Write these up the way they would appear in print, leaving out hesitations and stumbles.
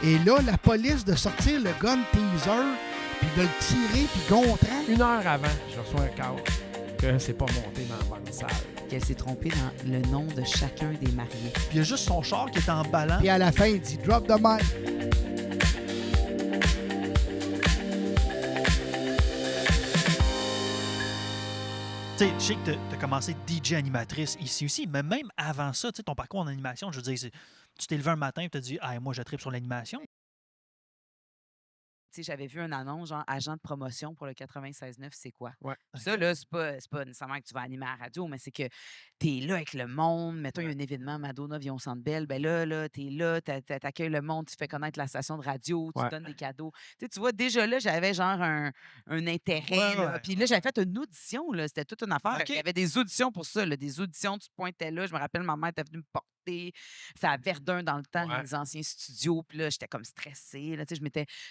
Et là, la police de sortir le gun teaser, puis de le tirer, puis Gontran. 1 heure avant, je reçois un call que c'est pas monté dans la bonne salle. Qu'elle s'est trompée dans le nom de chacun des mariés. Puis il y a juste son char qui est en ballant. Puis à la fin, il dit « Drop the mic ». Tu sais, je sais que tu as commencé DJ animatrice ici aussi, mais même avant ça, tu sais, ton parcours en animation, je veux dire, tu t'es levé un matin et tu as dit « moi, je tripe sur l'animation ». Tu sais, j'avais vu une annonce, genre agent de promotion pour le 96.9, c'est quoi? Ouais. Ça, là, c'est pas nécessairement que tu vas animer à la radio, mais c'est que tu es là avec le monde. Mettons, il y a un événement, Madonna vient au Centre Bell. Ben là, tu es là, t'accueilles le monde, tu fais connaître la station de radio, tu donnes des cadeaux. Tu vois, déjà là, j'avais genre un intérêt. Là. Puis là, j'avais fait une audition, là. C'était toute une affaire. OK. Il y avait des auditions pour ça, là, des auditions, tu te pointais là. Je me rappelle, ma mère était venue me porter. C'est à Verdun dans le temps, les anciens studios. Puis là, j'étais comme stressée. Là,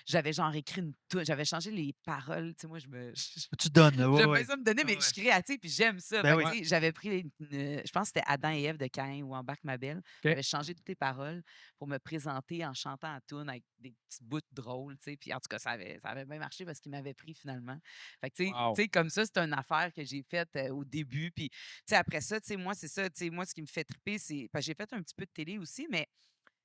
j'avais genre écrit une toune, j'avais changé les paroles. Tu sais, moi, Tu donnes, là. j'aime bien ça me donner, mais je suis créative puis j'aime ça. Ben Fait que, oui. tu sais, j'avais pris, je pense que c'était Adam et Ève de Caïn ou Embarque ma belle. J'avais changé toutes les paroles pour me présenter en chantant à tune avec des petits bouts drôles. Tu sais. Puis en tout cas, ça avait bien marché parce qu'il m'avait pris finalement. Fait que, tu sais, comme ça, c'est une affaire que j'ai faite au début. Puis tu sais, après ça, tu sais, moi, c'est ça. Tu sais, moi, ce qui me fait triper, c'est. Parce que j'ai fait un petit peu de télé aussi, mais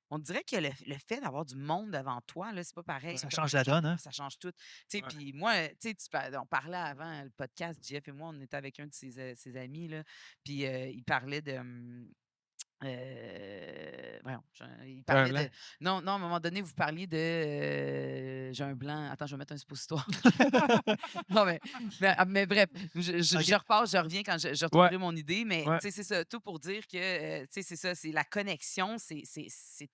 on dirait que le fait d'avoir du monde devant toi, là, c'est pas pareil. Ça change la donne, hein? Ça change tout. Puis moi, on parlait avant le podcast, Jeff et moi, on était avec un de ses amis, là, puis il parlait de... voyons, il parlait de... Non, à un moment donné, vous parliez de... j'ai un blanc. Attends, je vais mettre un suppositoire. Non, mais bref, je repasse, je reviens quand je retrouverai mon idée. Mais c'est ça, tout pour dire que c'est ça, c'est la connexion, c'est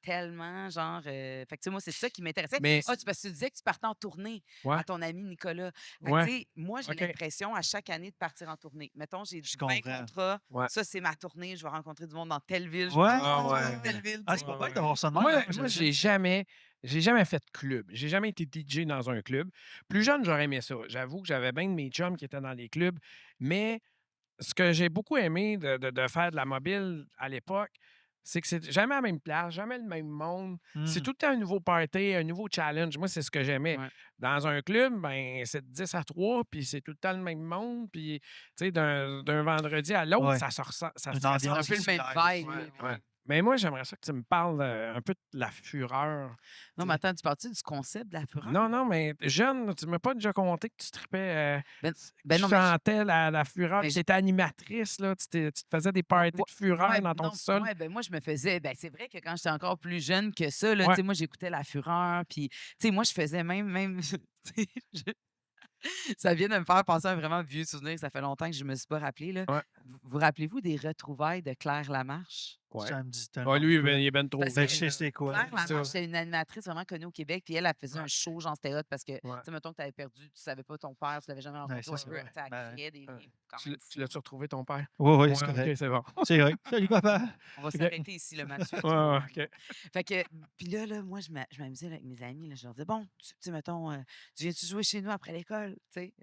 tellement genre... fait que moi, c'est ça qui m'intéressait. Mais... c'est parce que tu disais que tu partais en tournée à ton ami Nicolas. Fait que, moi, j'ai l'impression à chaque année de partir en tournée. Mettons, j'ai 20 contrats. Ça, c'est ma tournée. Je vais rencontrer du monde dans telle ville. C'est pas bête d'avoir ça de même. Moi, j'ai jamais fait de club. J'ai jamais été DJ dans un club. Plus jeune, j'aurais aimé ça. J'avoue que j'avais bien de mes chums qui étaient dans les clubs. Mais ce que j'ai beaucoup aimé de faire de la mobile à l'époque, c'est que c'est jamais à la même place, jamais le même monde. C'est tout le temps un nouveau party, un nouveau challenge. Moi, c'est ce que j'aimais. Dans un club, ben c'est de 10 à 3, puis c'est tout le temps le même monde. Puis, tu sais, d'un vendredi à l'autre, ça se ressent. Ça c'est un peu le même vibe. Mais moi, j'aimerais ça que tu me parles un peu de la fureur. Non, mais attends, tu parles-tu du concept de la fureur? Non, mais jeune, tu ne m'as pas déjà conté que tu tripais. Tu chantais la fureur. Tu étais animatrice, là. Tu te faisais des parties de fureur dans ton sol. Oui, moi, je me faisais. C'est vrai que quand j'étais encore plus jeune que ça, là, moi, j'écoutais la fureur. Puis, moi, je faisais même ça vient de me faire penser à un vraiment vieux souvenir. Ça fait longtemps que je ne me suis pas rappelé. Là. Vous rappelez-vous des retrouvailles de Claire Lamarche? Ça me dit tellement. Lui, il est bien trop. Je sais c'est quoi. Claire Lamarche, c'était une animatrice vraiment connue au Québec. Puis elle faisait un show, genre c'était hot parce que, tu sais, mettons que tu avais perdu, tu ne savais pas ton père, tu l'avais jamais rencontré. Tu l'as-tu retrouvé, ton père? Oui, c'est correct. OK, c'est bon. C'est vrai. Salut, papa. On va s'arrêter ici, le Mathieu. OK. Fait que, puis là, moi, je m'amusais avec mes amis. Là, je leur disais, bon, tu sais, mettons, viens-tu jouer chez nous après l'école? Tu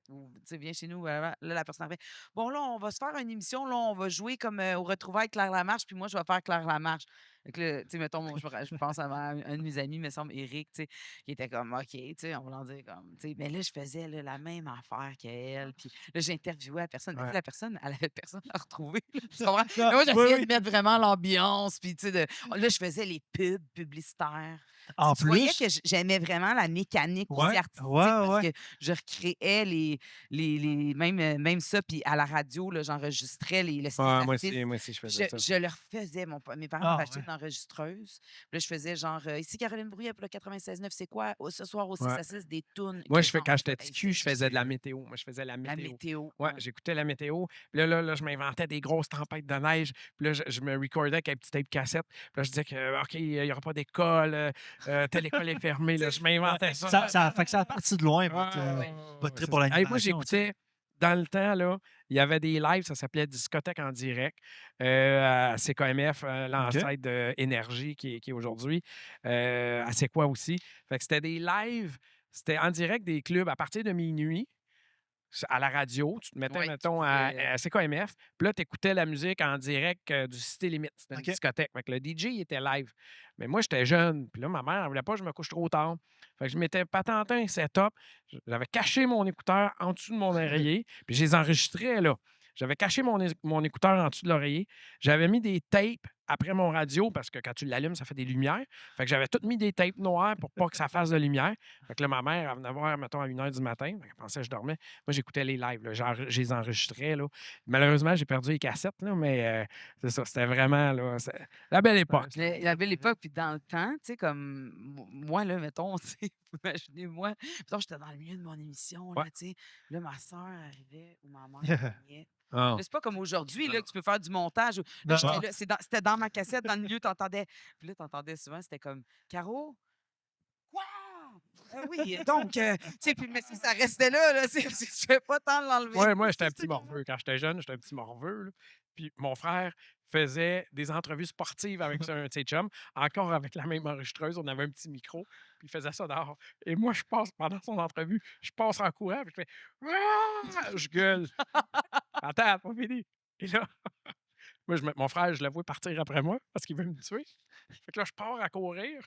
sais, viens chez nous. Là, la personne après, bon, là, on va se faire une émission. Là, on va jouer comme au retrouvailles Claire Lamarche, puis moi, je vais faire Claire Lamarche. Fait que là, tu sais, mettons, je pense à un de mes amis, me semble, Eric, tu sais, qui était comme, OK, tu sais, on va leur dire comme, tu sais, mais là, je faisais là, la même affaire qu'elle. Puis là, j'interviewais la personne. La personne, elle avait personne à retrouver. Tu comprends? Mais moi, j'essayais de mettre vraiment l'ambiance. Puis, tu sais, là, je faisais les pubs publicitaires. En tu voyais que j'aimais vraiment la mécanique aussi artistique parce que je recréais même ça. Puis à la radio, j'enregistrais le style moi aussi, je faisais ça. Je leur faisais. Mes parents m'avaient acheté une enregistreuse. Puis là, je faisais genre, ici Caroline Brouillet pour le 96.9, c'est quoi? Ce soir au 6 à 6, des tunes. Moi, quand j'étais petit cul, je faisais de la météo. Moi, je faisais la météo. Ouais, j'écoutais la météo. Puis là, je m'inventais des grosses tempêtes de neige. Puis là, je me recordais avec un petit tape cassette. Puis là, je disais que, OK, il n'y aura pas d'école. Telle école est fermée. Là, je m'inventais ça. Ça fait que ça a parti de loin, votre trip pour l'animation. Moi, j'écoutais... Dans le temps, là, il y avait des lives, ça s'appelait Discothèque en direct, à CKMF, l'ancêtre d'Énergie qui est aujourd'hui, à C'est quoi aussi. Fait que c'était des lives, c'était en direct des clubs à partir de minuit. à la radio. Tu te mettais, Ouais, tu mettons, pouvais, à CKMF. Puis là, tu écoutais la musique en direct du Cité Limite. C'était une OK. discothèque. Fait que le DJ, il était live. Mais moi, j'étais jeune. Puis là, ma mère, elle voulait pas que je me couche trop tard. Fait que je m'étais patenté un setup. J'avais caché mon écouteur en dessous de mon oreiller. Puis je les enregistrais, là. J'avais caché mon écouteur en dessous de l'oreiller. J'avais mis des tapes après mon radio parce que quand tu l'allumes, ça fait des lumières. Fait que j'avais tout mis des tapes noires pour pas que ça fasse de lumière. Fait que là, ma mère, elle venait voir, mettons, à 1 h du matin. Fait qu'elle pensait que je dormais. Moi, j'écoutais les lives. Là. Je les enregistrais. Là. Malheureusement, j'ai perdu les cassettes, là, mais c'est ça. C'était vraiment la belle époque. Il y avait l'époque, puis dans le temps, tu sais, comme moi, là, mettons, tu sais, imaginez-moi, mettons, j'étais dans le milieu de mon émission, là, Ouais. tu sais, là, ma soeur arrivait ou ma mère venait. Ah. Là, c'est pas comme aujourd'hui, là, que tu peux faire du montage. Là, Non. j'étais là, c'était dans ma cassette, dans le milieu, t'entendais. Puis là, t'entendais souvent, c'était comme, Caro, quoi? Oui, donc, tu sais, puis mais si ça restait là, je fais pas tant l'enlever. Ouais, moi, j'étais un petit morveux. Quand j'étais jeune, j'étais un petit morveux. Là. Puis mon frère faisait des entrevues sportives avec un de ses chums, encore avec la même enregistreuse. On avait un petit micro, puis il faisait ça dehors. Et moi, je passe, pendant son entrevue, je passe en courant, puis je fais Ah! Je gueule. Attends, pas fini. Et là, moi, mon frère, je le vois partir après moi parce qu'il veut me tuer. Fait que là, je pars à courir.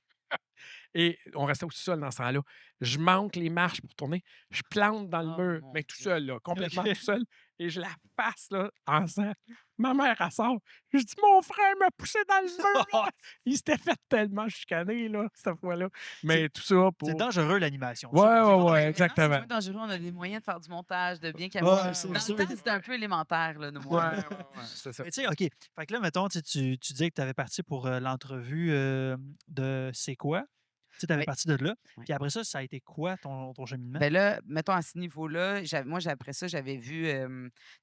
Et on restait au sous-sol dans ce temps-là. Je manque les marches pour tourner. Je plante dans le Oh, mur, mon mais tout Dieu. seul, là, complètement OK. tout seul. Et je la passe là, en sang. Ma mère, elle sort. Je dis, mon frère m'a poussé dans le mur. Là. Il s'était fait tellement chicaner, là, cette fois-là. Mais tout ça C'est pour. dangereux, l'animation. Ouais, ça, ouais, faut dire. ouais, Maintenant, exactement. c'est moins dangereux, on a des moyens de faire du montage, de bien Ouais, caméra. c'est Dans sûr. le temps, c'était un peu élémentaire, là, nos Ouais, moyens. ouais, ouais, c'est ça. Mais tu sais, OK. Fait que là, mettons, tu disais que tu avais parti pour l'entrevue de C'est quoi? Tu avais Oui. parti de là. Oui. Puis après ça a été quoi ton cheminement? Ben là, mettons à ce niveau-là, moi, après ça, j'avais vu. Tu sais,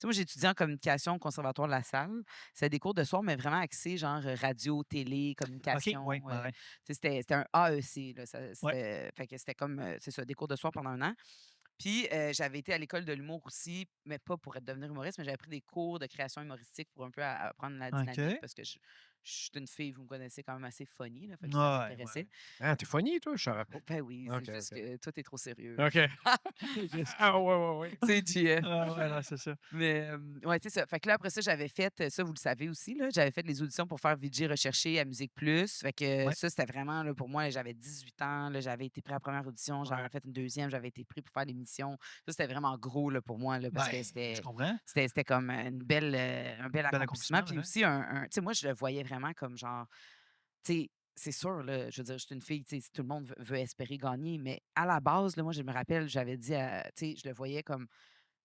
moi, j'ai étudié en communication au Conservatoire de la Salle. C'était des cours de soir, mais vraiment axés, genre radio, télé, OK, communication. oui, ouais, ouais. Tu sais, c'était un AEC. Là, Ouais. fait que c'était comme, c'est ça, des cours de soir pendant 1 an. Puis, j'avais été à l'école de l'humour aussi, mais pas pour devenir humoriste, mais j'avais pris des cours de création humoristique pour un peu apprendre la dynamique OK. parce que je suis une fille, vous me connaissez, quand même assez funny, là, fait que Ouais, ça ouais, m'intéressait. ouais. Ah, t'es funny, toi? Je savais pas. Ben oui, OK, c'est juste OK. que toi, t'es trop sérieux. OK. Ah, ouais, ouais, ouais. Tu sais, Ah ouais, non, c'est ça. mais ouais, c'est ça. Fait que là, après ça, j'avais fait, ça, vous le savez aussi, là, j'avais fait les auditions pour faire VJ Recherché à Musique Plus. Fait que Ouais. ça, c'était vraiment, là, pour moi, j'avais 18 ans, là, j'avais été pris à la première audition, j'en Ouais. avais fait une deuxième, j'avais été pris pour faire l'émission. Ça, c'était vraiment gros, là, pour moi, là, parce Ben, que je comprends. c'était comme un bel accomplissement. accomplissement, Puis ouais. aussi, tu sais, moi, je le voyais vraiment comme genre, tu sais, c'est sûr, là, je veux dire, je suis une fille, tu sais, tout le monde veut espérer gagner, mais à la base, là, moi, je me rappelle, j'avais dit, tu sais, je le voyais comme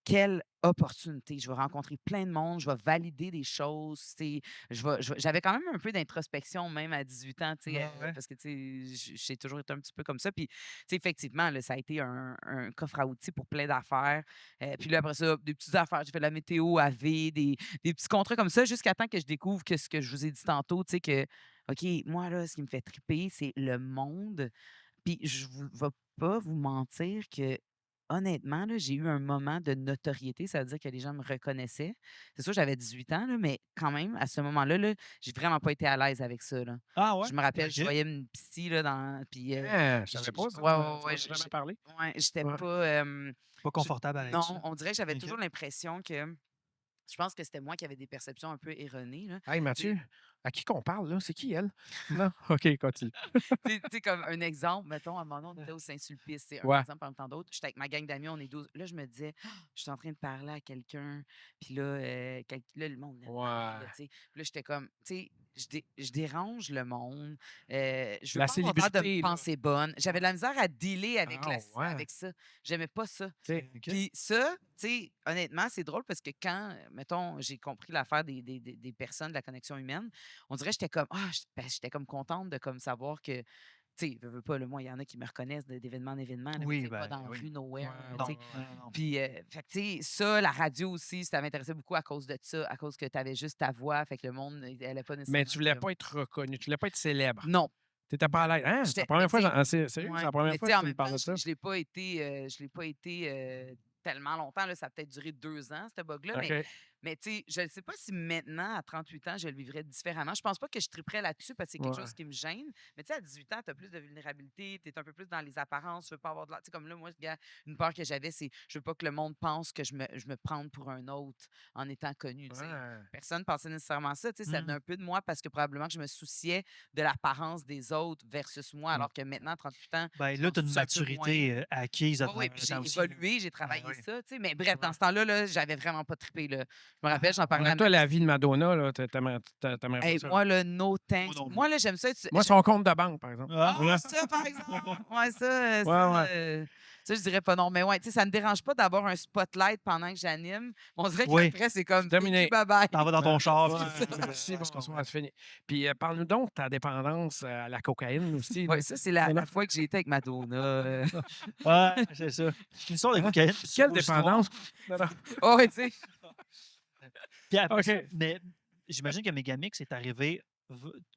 quelle opportunité. Je vais rencontrer plein de monde, je vais valider des choses. Tu sais, j'avais quand même un peu d'introspection, même à 18 ans, tu sais, Ouais, ouais. parce que tu sais, j'ai toujours été un petit peu comme ça. Puis, tu sais, effectivement, là, ça a été un coffre à outils pour plein d'affaires. Puis là, après ça, des petites affaires. J'ai fait de la météo, AV, des petits contrats comme ça, jusqu'à temps que je découvre que ce que je vous ai dit tantôt, tu sais, que, OK, moi, là, ce qui me fait triper, c'est le monde. Puis je ne vais pas vous mentir que, honnêtement, là, j'ai eu un moment de notoriété, ça veut dire que les gens me reconnaissaient. C'est sûr, j'avais 18 ans, là, mais quand même, à ce moment-là, là, j'ai vraiment pas été à l'aise avec ça, là. Ah ouais? Je me rappelle, je OK. voyais une psy, là, puis Ah, je savais pas ça. ouais, Tu ouais, m'en ouais, as jamais parlé? ouais, j'étais Ouais. pas, Pas je confortable avec non, ça. on dirait que j'avais OK. toujours l'impression que je pense que c'était moi qui avais des perceptions un peu erronées, là. Hey, Mathieu, à qui qu'on parle, là? C'est qui, elle? Non? OK, continue. Tu sais, comme un exemple, mettons, à un moment donné, on était au Saint-Sulpice, c'est un Ouais. exemple parmi tant d'autres. J'étais avec ma gang d'amis, on est 12. Là, je me disais, ah, je suis en train de parler à quelqu'un, puis là, là, le monde, là, Ouais. tu sais. Puis là, j'étais comme, tu sais, je dérange le monde. Je veux La pas avoir l'air de me célébrité, là. penser bonne. J'avais de la misère à dealer avec, Ah, ouais. avec ça. J'aimais pas ça. OK. OK. Puis ça, tu sais, honnêtement, c'est drôle parce que quand, mettons, j'ai compris l'affaire des personnes, de la connexion humaine, on dirait que j'étais comme, j'étais comme contente de comme savoir que, tu sais, veux pas, le moi, il y en a qui me reconnaissent d'événement en événement, là, mais Oui, tu sais, pas ben dans la oui. rue, nowhere, Ouais, tu Non, sais. non. Puis, fait que, tu sais, ça, la radio aussi, ça m'intéressait beaucoup à cause de ça, à cause que tu avais juste ta voix, fait que le monde, il allait pas Mais nécessairement tu voulais te- pas être reconnu, tu voulais pas être célèbre. Non. T'étais pas à l'aise. Hein? C'est la Mais première fois, tu sais, sérieux? C'est ouais, la première mais tu fois sais, que en tu me même temps, parles de ça? je l'ai pas été tellement longtemps, là, ça a peut-être duré 2 ans, cette bug-là, OK. Mais tu sais, je ne sais pas si maintenant, à 38 ans, je le vivrais différemment. Je pense pas que je triperais là-dessus parce que c'est quelque Ouais. chose qui me gêne. Mais tu sais, à 18 ans, tu as plus de vulnérabilité, tu es un peu plus dans les apparences, tu veux pas avoir de l'air. Tu sais, comme là, moi, gars, une peur que j'avais, c'est je veux pas que le monde pense que je me prenne pour un autre en étant connu. Tu sais. Ouais. Personne pensait nécessairement ça. Tu sais, ça venait Mmh. un peu de moi parce que probablement que je me souciais de l'apparence des autres versus moi, Mm. alors que maintenant, à 38 ans, Ben je là, m'en tu as une soucie un peu moins. maturité acquise à Oui, oui, travers puis le j'ai temps aussi. Là. évolué, j'ai Ouais, travaillé ouais. ça, tu sais. Mais bref, dans Ouais. ce temps-là, là, j'avais vraiment pas trippé, là. Je me rappelle, j'en parlais Ouais, à toi, la vie de Maxime. Madonna, là, t'aimerais pas Hey, ça? moi, le no Moi thanks. non plus. Moi, là, j'aime ça. Moi, son compte de banque, par exemple. Ah! Ah, ça, par exemple! Ouais, Ouais, ouais. ça, je dirais pas non. Mais ouais, tu sais, ça me dérange pas d'avoir un spotlight pendant que j'anime. On dirait Oui, qu'après, c'est C'est comme thank you, terminé. bye bye. t'en vas dans ton char. Ouais, Puis tu- merci, Ouais, je comprends. bonsoir, c'est fini. Puis parle-nous donc de ta dépendance à la cocaïne aussi. Ouais, Là. ça, c'est la Non, non. fois que j'ai été avec Madonna. Ouais, c'est ça. Une histoire de Hein? cocaïne. Quelle suppositoire. dépendance? Non, non. Oh, ouais, tu sais. Puis après ça, OK. mais j'imagine que Megamix est arrivé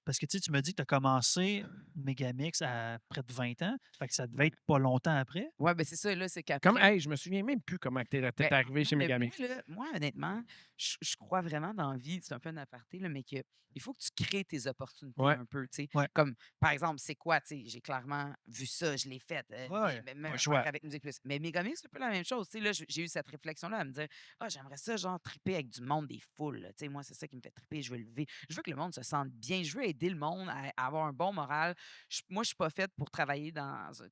parce que tu me dis que tu as commencé Megamix à près de 20 ans. Fait que ça devait être pas longtemps après. Ouais, ben c'est ça, là, c'est Comme, qu'après. hey, je me souviens même plus comment t'es Ben, arrivé chez non, mais Megamix. moi, honnêtement, je crois vraiment dans la vie, c'est un peu un aparté, là, mais que il faut que tu crées tes opportunités Ouais. un peu, tu sais. Ouais. Comme, par exemple, c'est quoi, tu sais, j'ai clairement vu ça, je l'ai fait, Ouais, même pas le affaire choix. avec Musique Plus. Mais Megamix, c'est un peu la même chose, tu sais, là, j'ai eu cette réflexion-là à me dire, ah, j'aimerais ça, genre, triper avec du monde, des foules, là. Tu sais, moi, c'est ça qui me fait triper, je veux lever, je veux que le monde se sente bien, je veux aider le monde à avoir un bon moral. Moi, je suis pas faite pour travailler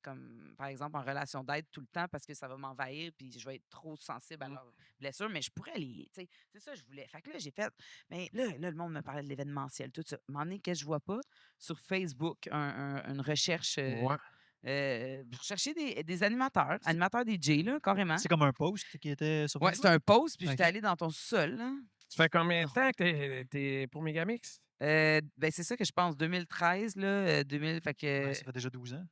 comme, par exemple, en relation d'aide tout le temps parce que ça va m'envahir puis je vais être trop sensible à leurs blessures, mais je pourrais les. Tu sais, c'est ça que je voulais. Fait que là, j'ai fait. Mais là, le monde me parlait de l'événementiel, tout ça. À un moment donné, qu'est-ce que je vois pas? Sur Facebook, une recherche. Ouais. Pour chercher des animateurs DJ, là, carrément. C'est comme un post qui était sur Ouais, Facebook. c'était un post, puis Ok. j'étais allée dans ton sol, là. Ça fait combien de temps que t'es pour Megamix? Ben, c'est ça que je pense, 2013, là, 2000, fait que, Ouais, ça fait déjà 12 ans.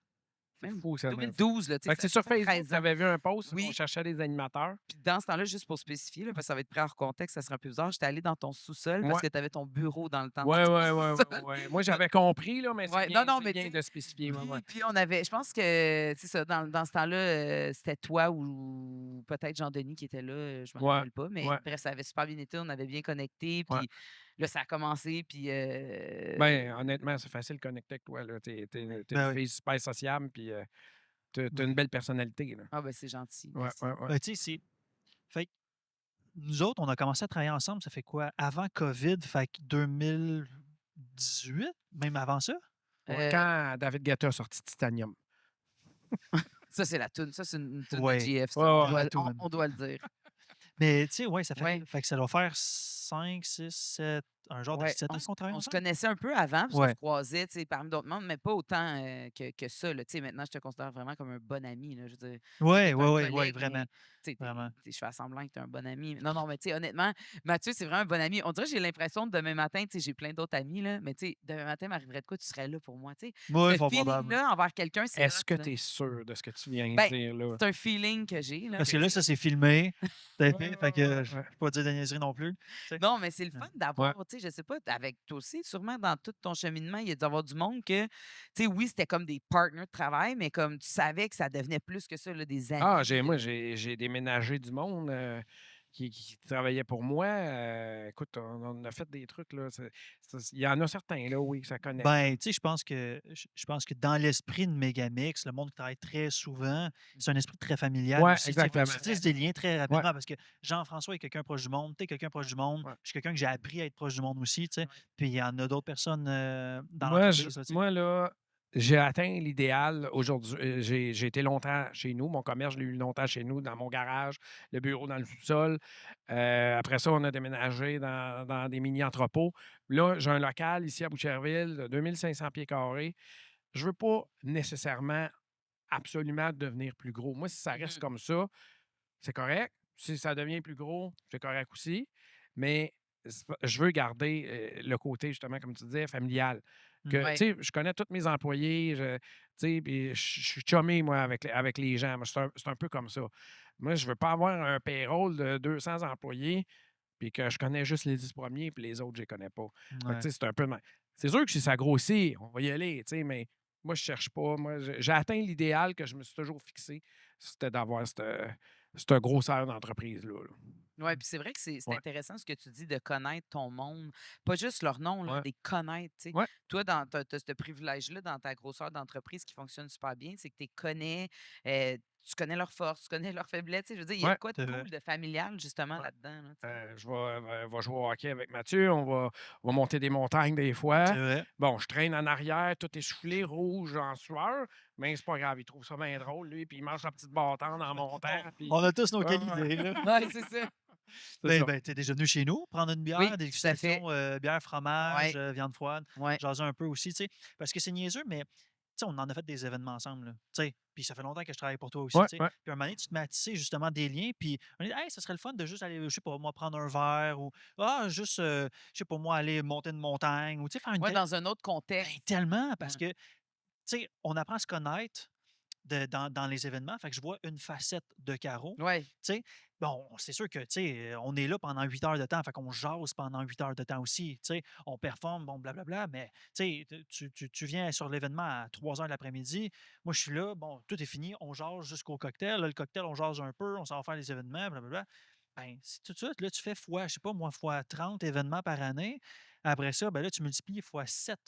C'est même fou, ça. 2012, là, tu Fait sais, que c'est ça sur fait Facebook, 13 tu ans. avais vu un post où on Oui, cherchait des animateurs. puis dans ce temps-là, juste pour spécifier, là, parce que ça va être pris hors contexte, ça serait un peu bizarre, j'étais allée dans ton sous-sol parce Ouais. que tu avais ton bureau dans le temps dans Ouais, ton ouais, ouais, sous-sol. ouais. Moi, j'avais compris, là, mais Ouais, non, non, c'est mais bien tu de sais, spécifier. Ouais, ouais. puis on avait, je pense que, c'est ça, dans ce temps-là, c'était toi ou peut-être Jean-Denis qui était là, je me Ouais, rappelle pas, mais ouais, bref, ça avait super bien été, on avait bien connecté, ouais. puis là, ça a commencé, puis Ben, honnêtement, c'est facile de connecter avec toi. T'es une Ben oui. fille super sociable, puis t'as Ouais. une belle personnalité. Là. ah ben c'est gentil, Ouais, merci. ouais, ouais. Ben, tu sais, c'est. Fait que nous autres, on a commencé à travailler ensemble, ça fait quoi? Avant COVID, fait que 2018, même avant ça? Ouais, Euh, quand David Guetta a sorti Titanium. Ça, c'est la toune, ça, c'est une toune de Ouais. GF, ça, Ouais, on ouais. doit, La toune. on doit le dire. Mais tu sais, ouais, ça fait, Ouais. fait que ça doit faire 5, 6, 7, un genre de Ouais, 7 ans qu'on travaille on se ensemble. connaissait un peu avant, parce qu'on se Ouais. croisait, tu sais, parmi d'autres mondes, mais pas autant que ça, là. Tu sais, maintenant, je te considère vraiment comme un bon ami, là. Je veux dire, toi, Ouais, t'es ouais, un ouais, ouais, collègue, vraiment. mais tu sais, Vraiment. je fais à semblant que t'es un bon ami. Non, non, mais tu sais, honnêtement, Mathieu, c'est vraiment un bon ami. On dirait que j'ai l'impression que demain matin, tu sais, j'ai plein d'autres amis, là, mais tu sais, demain matin, m'arriverait de quoi, tu serais là pour moi, tu sais. Ouais, Ce fort probable. feeling-là envers quelqu'un, c'est Est-ce que hot, là. tu es sûr de ce que tu viens de Ben, dire, là? c'est un feeling que j'ai, là. Parce que Tu là, sais, ça c'est filmé. T'as Ouais, fait, fait que je ouais. peux pas dire de niaiserie non plus. Tu sais. non, mais c'est le Ouais. fun d'avoir, tu sais, je sais pas, avec toi aussi, sûrement dans tout ton cheminement, il y a dû avoir du monde que, tu sais, oui, c'était comme des partners de travail, mais comme tu savais que ça devenait plus que ça, là, des Ah, amis. moi, j'ai déménagé du monde qui travaillait pour moi. Écoute, on a fait des trucs, là. Il y en a certains, là, oui, que ça connaît. Ben, tu sais, je pense que dans l'esprit de Megamix, le monde qui travaille très souvent, c'est un esprit très familial Ouais, aussi. Tu sais, faut que exactement. tu tisses des liens très Ouais, rapidement parce que Jean-François est quelqu'un proche du monde, tu es quelqu'un proche du monde, ouais. je suis quelqu'un que j'ai appris à être proche du monde aussi, tu sais. Ouais. Puis il y en a d'autres personnes dans Moi, l'entreprise, là, tu sais. moi, là, j'ai atteint l'idéal aujourd'hui. J'ai été longtemps chez nous. Mon commerce, je l'ai eu longtemps chez nous, dans mon garage, le bureau dans le sous-sol. Après ça, on a déménagé dans des mini-entrepôts. Là, j'ai un local ici à Boucherville, de 2500 pieds carrés. Je veux pas nécessairement, absolument devenir plus gros. Moi, si ça reste Mhm. comme ça, c'est correct. Si ça devient plus gros, c'est correct aussi. Mais je veux garder le côté, justement, comme tu disais, familial. Que, Ouais. tu sais, je connais tous mes employés, tu sais, puis je suis chumé, moi, avec les gens. Moi, c'est un peu comme ça. Moi, je veux pas avoir un payroll de 200 employés, puis que je connais juste les 10 premiers, puis les autres, je les connais pas. Fait que, Ouais. tu sais, c'est un peu de même. C'est sûr que si ça grossit, on va y aller, tu sais, mais moi, je cherche pas. Moi, j'ai atteint l'idéal que je me suis toujours fixé, c'était d'avoir cette grosseur d'entreprise-là. Là. Oui, puis c'est vrai que c'est Ouais. intéressant ce que tu dis de connaître ton monde. Pas juste leur nom, là, Ouais. de les connaître, tu sais. Ouais. Toi, tu as ce privilège-là dans ta grosseur d'entreprise qui fonctionne super bien, c'est que tu connais, tu connais leurs forces, tu connais leurs faiblesses. Tu sais, je veux dire, il y a de Ouais. quoi de C'est vrai. cool, de familial, justement, Ouais. là-dedans. Là, tu sais. Va jouer au hockey avec Mathieu. On va monter des montagnes des fois. C'est vrai. Bon, je traîne en arrière, tout essoufflé, rouge, en sueur. Mais c'est pas grave, il trouve ça bien drôle, lui. Puis il mange sa petite bâtonne en montant. Puis... On a tous nos Ouais, qualités, là. Ouais, c'est ça. c'est Ben, ça. ben, tu es déjà venu chez nous, prendre une Oui, bière, tout à fait. dégustation, bière, fromage, Ouais, viande froide, ouais. jaser un peu aussi, tu sais. Parce que c'est niaiseux, mais tu sais, on en a fait des événements ensemble, là, tu sais. Puis ça fait longtemps que je travaille pour toi aussi, Ouais, tu sais. ouais. Puis un moment donné, tu te mets à tisser justement des liens, puis on dit, hey, ça serait le fun de juste aller, je sais pas, moi, prendre un verre ou, juste, je sais pas, moi, aller monter une montagne ou, tu sais, faire une. Ouais, dans un autre Ben, contexte. tellement, parce Ouais. que, tu sais, on apprend à se connaître dans les événements. Fait que je vois une facette de Caro. Ouais. Tu sais, bon, c'est sûr que, tu sais, on est là pendant 8 heures de temps, fait qu'on jase pendant 8 heures de temps aussi, tu sais, on performe, bon, blablabla, mais, tu sais, tu viens sur l'événement à 3 heures de l'après-midi, moi, je suis là, bon, tout est fini, on jase jusqu'au cocktail, là, le cocktail, on jase un peu, on s'en va faire les événements, blablabla. Ben, c'est tout de suite, là, tu fais fois, je sais pas, moi, fois 30 événements par année. Après ça, ben là, tu multiplies fois 7.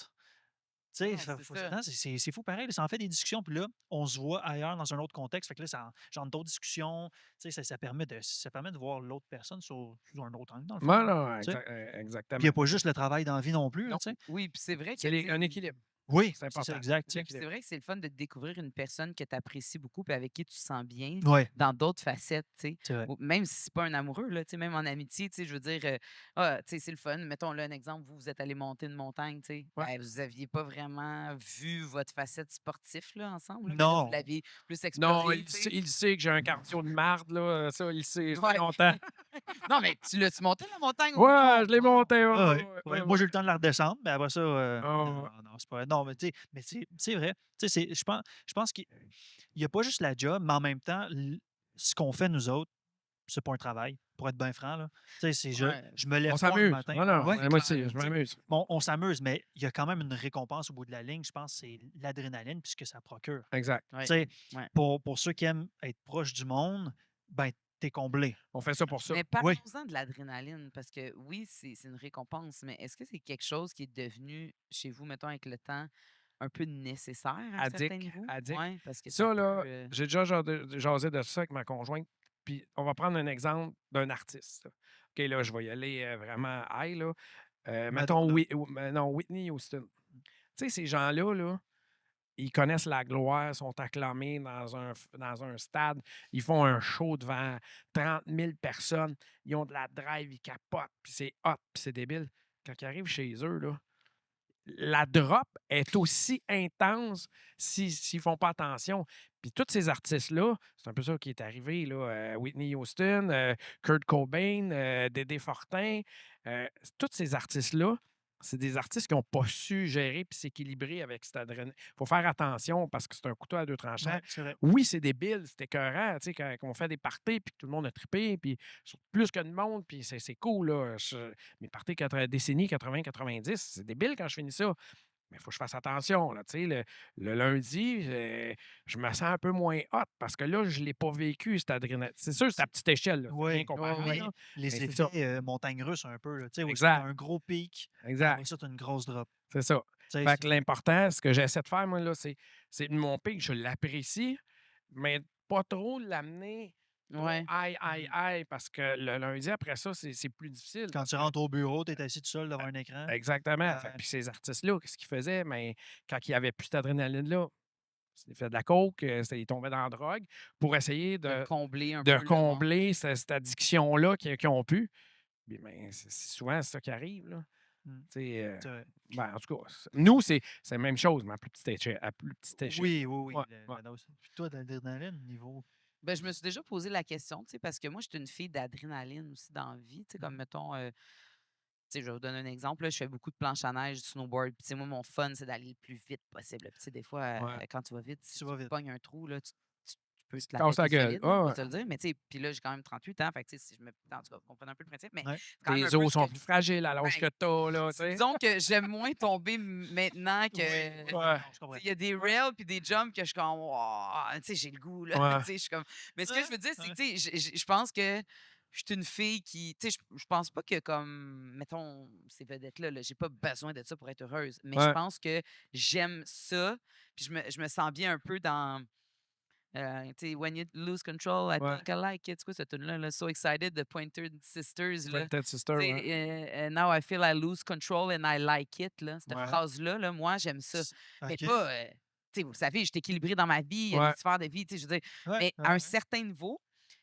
Tu sais, Non, c'est ça. non, c'est fou pareil, là, ça en fait des discussions, puis là, on se voit ailleurs dans un autre contexte. Fait que là, ça genre d'autres discussions, tu sais, ça permet de voir l'autre personne sous un autre angle, dans le fond, Ouais, là, non, tu sais. Puis il exactement. n'y a pas juste le travail dans la vie non plus, là, Non, tu sais. Oui, puis c'est vrai que, c'est tu sais, un équilibre. Oui, C'est c'est ça, important. exact, tu sais. puis c'est vrai que c'est le fun de découvrir une personne que tu apprécies beaucoup et avec qui tu te sens bien Ouais, dans d'autres facettes, tu sais. c'est vrai. Même si c'est pas un amoureux, là, tu sais, même en amitié, tu sais, je veux dire, tu sais, c'est le fun. Mettons là un exemple, vous êtes allés monter une montagne, tu sais. Ouais. Ben, vous aviez pas vraiment vu votre facette sportif là, ensemble, là, mais là, vous Non, l'aviez plus Non, exploré, tu sais. il sait que j'ai un cardio de marde, là. Ça, il sait, ça fait Ouais. longtemps. Non, mais tu l'as-tu monté la montagne ou Ouais, non? je l'ai Bon. monté. Ouais, ah ouais, ouais, ouais, ouais, ouais, moi, ouais. j'ai eu le temps de la redescendre, mais après ça, Ah, non, ouais. non, c'est pas non, mais tu sais, mais c'est vrai. Tu sais, je pense qu'il y a pas juste la job, mais en même temps, ce qu'on fait nous autres, c'est pas un travail, pour être bien franc, là. Tu sais, c'est Ouais. je me On lève pas un s'amuse. matin Non, non, ouais, moi clair, aussi, je tu sais. m'amuse. Bon, on s'amuse, mais il y a quand même une récompense au bout de la ligne, je pense, c'est l'adrénaline puis ce que ça procure. Exact. Tu Ouais. sais, Ouais. pour ceux qui aiment être proche du monde, ben, tu comblé. On fait ça pour ça. Mais Oui. parlons-en de l'adrénaline, parce que oui, c'est une récompense, mais est-ce que c'est quelque chose qui est devenu chez vous, mettons, avec le temps, un peu nécessaire à un certain Addict, niveau? addict. Oui, parce que ça Ça, peut. là, j'ai déjà jasé de ça avec ma conjointe. Puis on va prendre un exemple d'un artiste, là. OK, là, je vais y aller vraiment high, là. Mettons, Madonna. non, Whitney Houston. Tu sais, ces gens-là, là, ils connaissent la gloire, sont acclamés dans un stade. Ils font un show devant 30 000 personnes. Ils ont de la drive, ils capotent, puis c'est hot, puis c'est débile. Quand ils arrivent chez eux, là, la drop est aussi intense s'ils font pas attention. Puis tous ces artistes-là, c'est un peu ça qui est arrivé, là. Whitney Houston, Kurt Cobain, Dédé Fortin, tous ces artistes-là, c'est des artistes qui n'ont pas su gérer puis s'équilibrer avec cette adrénaline. Il faut faire attention parce que c'est un couteau à deux tranchants. Ouais, c'est vrai. Oui, c'est débile, c'est écœurant, tu sais, quand on fait des parties puis que tout le monde a trippé, puis sur plus que de monde, puis c'est cool, là. Mes parties décennies 80-90, c'est débile quand je finis ça. Mais il faut que je fasse attention, là, tu sais, le lundi, je me sens un peu moins hot parce que là, je ne l'ai pas vécu, cette adrénaline. C'est sûr, c'est à petite échelle, là. C'est Oui, rien comparé, oui. là. les Mais c'est ça. effets montagne russe un peu, là, tu sais, où est-ce que Exact. t'as un gros pic, Exact. après ça, tu as une grosse drop. C'est ça. Tu sais, Fait que l'important, ce que j'essaie de faire, moi, là, c'est de mon pic, je l'apprécie, mais pas trop l'amener trop Ouais. aïe, parce que le lundi, après ça, c'est plus difficile. quand tu rentres au bureau, tu es assis tout seul devant un écran. Exactement. Fait que Ouais. puis ces artistes-là, qu'est-ce qu'ils faisaient? Mais quand il n'y avait plus cette adrénaline-là, ils fait de la coke, ils tombaient dans la drogue pour essayer De combler un de peu le manque. combler cette addiction-là qu'ils ont pu. Puis, ben, c'est souvent ça qui arrive, là. Mm. Tu sais, C'est vrai. ben, en tout cas, nous, c'est la même chose, mais à plus petite échelle. Oui, oui, oui. Ouais, La ouais. dose. Puis toi, de l'adrénaline, niveau. Ben, je me suis déjà posé la question, tu sais, parce que moi, je suis une fille d'adrénaline aussi dans la vie. Tu sais, comme mettons, tu sais, je vais vous donner un exemple. Là, je fais beaucoup de planche à neige, du snowboard. Puis, tu sais, moi, mon fun, c'est d'aller le plus vite possible. Puis, tu sais, des fois, Ouais. quand tu vas vite, si Tu tu vas vite. pognes un trou, là, tu peux te la Casses la péter gueule. solide, là, Ouais, on va ouais. se le dire. Mais, tu sais, puis là, j'ai quand même 38 ans. Fait que, tu sais, si je me. En tout cas, vous comprenez un peu le principe. Mais Ouais. c'est quand même un Tes peu os ce sont que. plus fragiles à l'âge Ben, que t'as, là, tu sais. disons que j'aime moins tomber maintenant que. Oui, Ouais. non, je comprends. Il y a des rails puis des jumps que je suis comme, wow, tu sais, j'ai le goût, là. Ouais. Tu sais, je suis comme. Mais ce que je veux dire, c'est Ouais. que, tu sais, je pense que je suis une fille qui, tu sais, je pense pas que comme, mettons, ces vedettes-là, là, j'ai pas besoin de ça pour être heureuse, mais je Ouais. pense que j'aime ça, puis je me sens bien un peu dans, tu sais, When You Lose Control, I Ouais. Think I Like It. C'est quoi cette tune-là? Là? So Excited, The Pointer Sisters. Là. Pointed Sister, Tu sais, ouais. Now I Feel I Lose Control and I Like It. Là. Cette Ouais. phrase-là, là, moi, j'aime ça. Mais OK. pas, tu sais, vous savez, je suis équilibrée dans ma vie, il y a Ouais. des sphères de vie, tu sais, je veux dire, Ouais, mais ouais, à un ouais. certain niveau.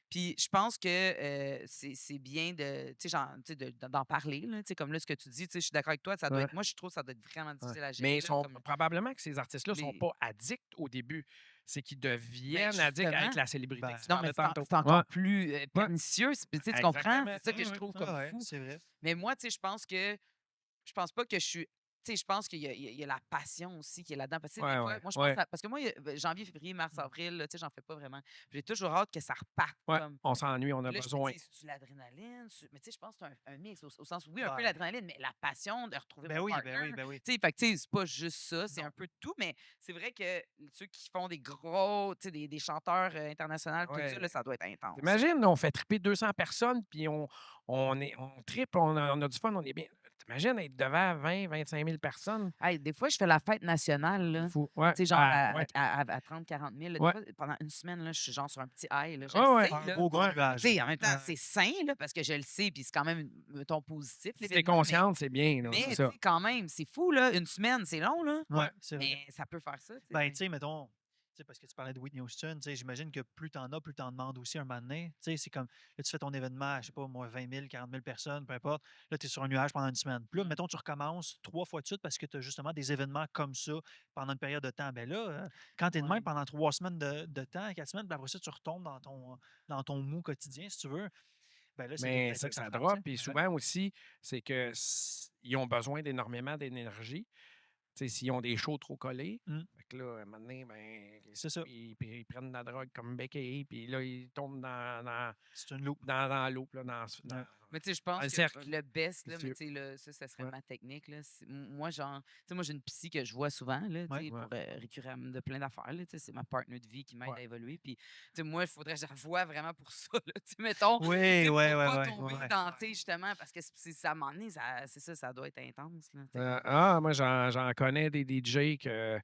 Puis je pense que c'est bien de, tu sais, genre, tu sais, d'en parler, là, tu sais, comme là, ce que tu dis, tu sais, je suis d'accord avec toi, ça doit Ouais. être, moi, je trouve que ça doit être vraiment Ouais. difficile à gérer, Mais là, comme probablement que ces artistes-là sont les... pas addicts au début. C'est qu'ils Ben, deviennent addicts avec justement, la célébrité Ben, que tu non, mais parlais tantôt. c'est Ouais. encore plus Ouais. pernicieux, tu sais, tu comprends? Exactement. C'est ça que Ouais, je ouais. trouve ah comme ouais, fou. c'est vrai. Mais moi, tu sais, je pense pas que je suis. Tu sais, je pense qu'il y a la passion aussi qui est là-dedans. Parce que tu sais, Ouais, des fois, ouais. moi, je pense Ouais. parce que moi, janvier, février, mars, avril, là, tu sais, j'en fais pas vraiment. J'ai toujours hâte que ça reparte Ouais. comme. On s'ennuie, on a Puis là, je me besoin. dis, c'est-tu l'adrénaline? Mais tu sais, je pense que c'est un mix, au sens où, oui, un peu Ben, l'adrénaline, mais la passion de retrouver ben mon oui, partner. ben oui, ben oui. Tu sais, fait que, tu sais, c'est pas juste ça, c'est Non. un peu de tout, mais c'est vrai que ceux qui font des gros, tu sais, des chanteurs internationaux, tout ça, Ouais. là, ça doit être intense. T'imagines, on fait triper 200 personnes, puis on tripe, on a du fun, on est bien. T'imagines être devant 20-25 000 personnes? Hey, des fois, je fais la fête nationale, là. Fou. Ouais. Tu sais, genre Ah, ouais. à 30-40 000. Là, des Ouais. fois, pendant une semaine, là, je suis genre sur un petit high. Là, je le Ouais, ouais. sais, Un là. gros Ouais. nuage. Tu sais, en même temps, Ouais. c'est sain, là, parce que je le sais, puis c'est quand même, mettons, positif, Si t'es l'événement. consciente, c'est bien, là, Mais c'est tu ça. sais, quand même, c'est fou, là. Une semaine, c'est long, là. Ouais, c'est vrai. Mais ça peut faire ça, tu sais. Ben, tu sais, mettons, tu sais, parce que tu parlais de Whitney Houston, tu sais, j'imagine que plus t'en as, plus t'en demandes aussi un moment donné. Tu sais, c'est comme, là, tu fais ton événement, je sais pas, moi, 20 000, 40 000 personnes, peu importe. Là, tu es sur un nuage pendant une semaine. Puis là, Mm. mettons, tu recommences 3 fois de suite parce que tu as justement des événements comme ça pendant une période de temps. Ben là, quand tu es de Ouais. même pendant 3 semaines de temps, 4 semaines, puis après ça, tu retombes dans ton mou quotidien, si tu veux, ben là, c'est là que Mais ça ça frappe, drop. tu sais. Puis Ouais. souvent aussi, c'est que ils ont besoin d'énormément d'énergie. Tu sais, s'ils ont des shows trop collés, Mm. fait que là, à un moment donné, ben, C'est ça. ils prennent de la drogue comme Becky, puis là, ils tombent C'est une loupe. dans l'eau, là, Ouais. Mais tu sais, je dans pense le que cercle. le best, là, mais vicieux. tu sais, là, ça serait Ouais. ma technique, là. Moi, genre, tu sais, moi, j'ai une psy que je vois souvent, là, tu Ouais. sais, Ouais. pour récurremment de plein d'affaires, là, tu sais, c'est ma partner de vie qui m'aide Ouais. à évoluer. Puis, tu sais, moi, il faudrait que je la voie vraiment pour ça, là, tu sais, mettons, tu Oui, sais, ouais, pour ouais, pas ouais. tomber Ouais. dans, tu sais, justement, parce que ça, à un moment donné, c'est ça, ça doit être intense, là, tu sais. Moi, j'en connais des DJ que,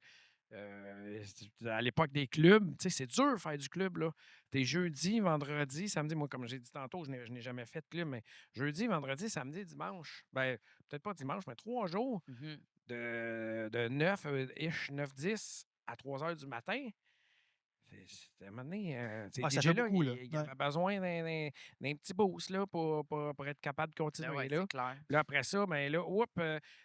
à l'époque des clubs, tu sais, c'est dur de faire du club, là. T'es jeudi, vendredi, samedi. Moi, comme j'ai dit tantôt, je n'ai jamais fait de club, mais jeudi, vendredi, samedi, dimanche. Ben, peut-être pas dimanche, mais 3 jours Mhm. de 9-ish, 9-10 à 3 heures du matin. À un moment donné, ces Ah, ça fait DJ-là, beaucoup, là. ils Ouais. avaient besoin d'un petit boost là, pour être capable de Ben continuer ouais, là. c'est clair. Puis là, après ça, ben là,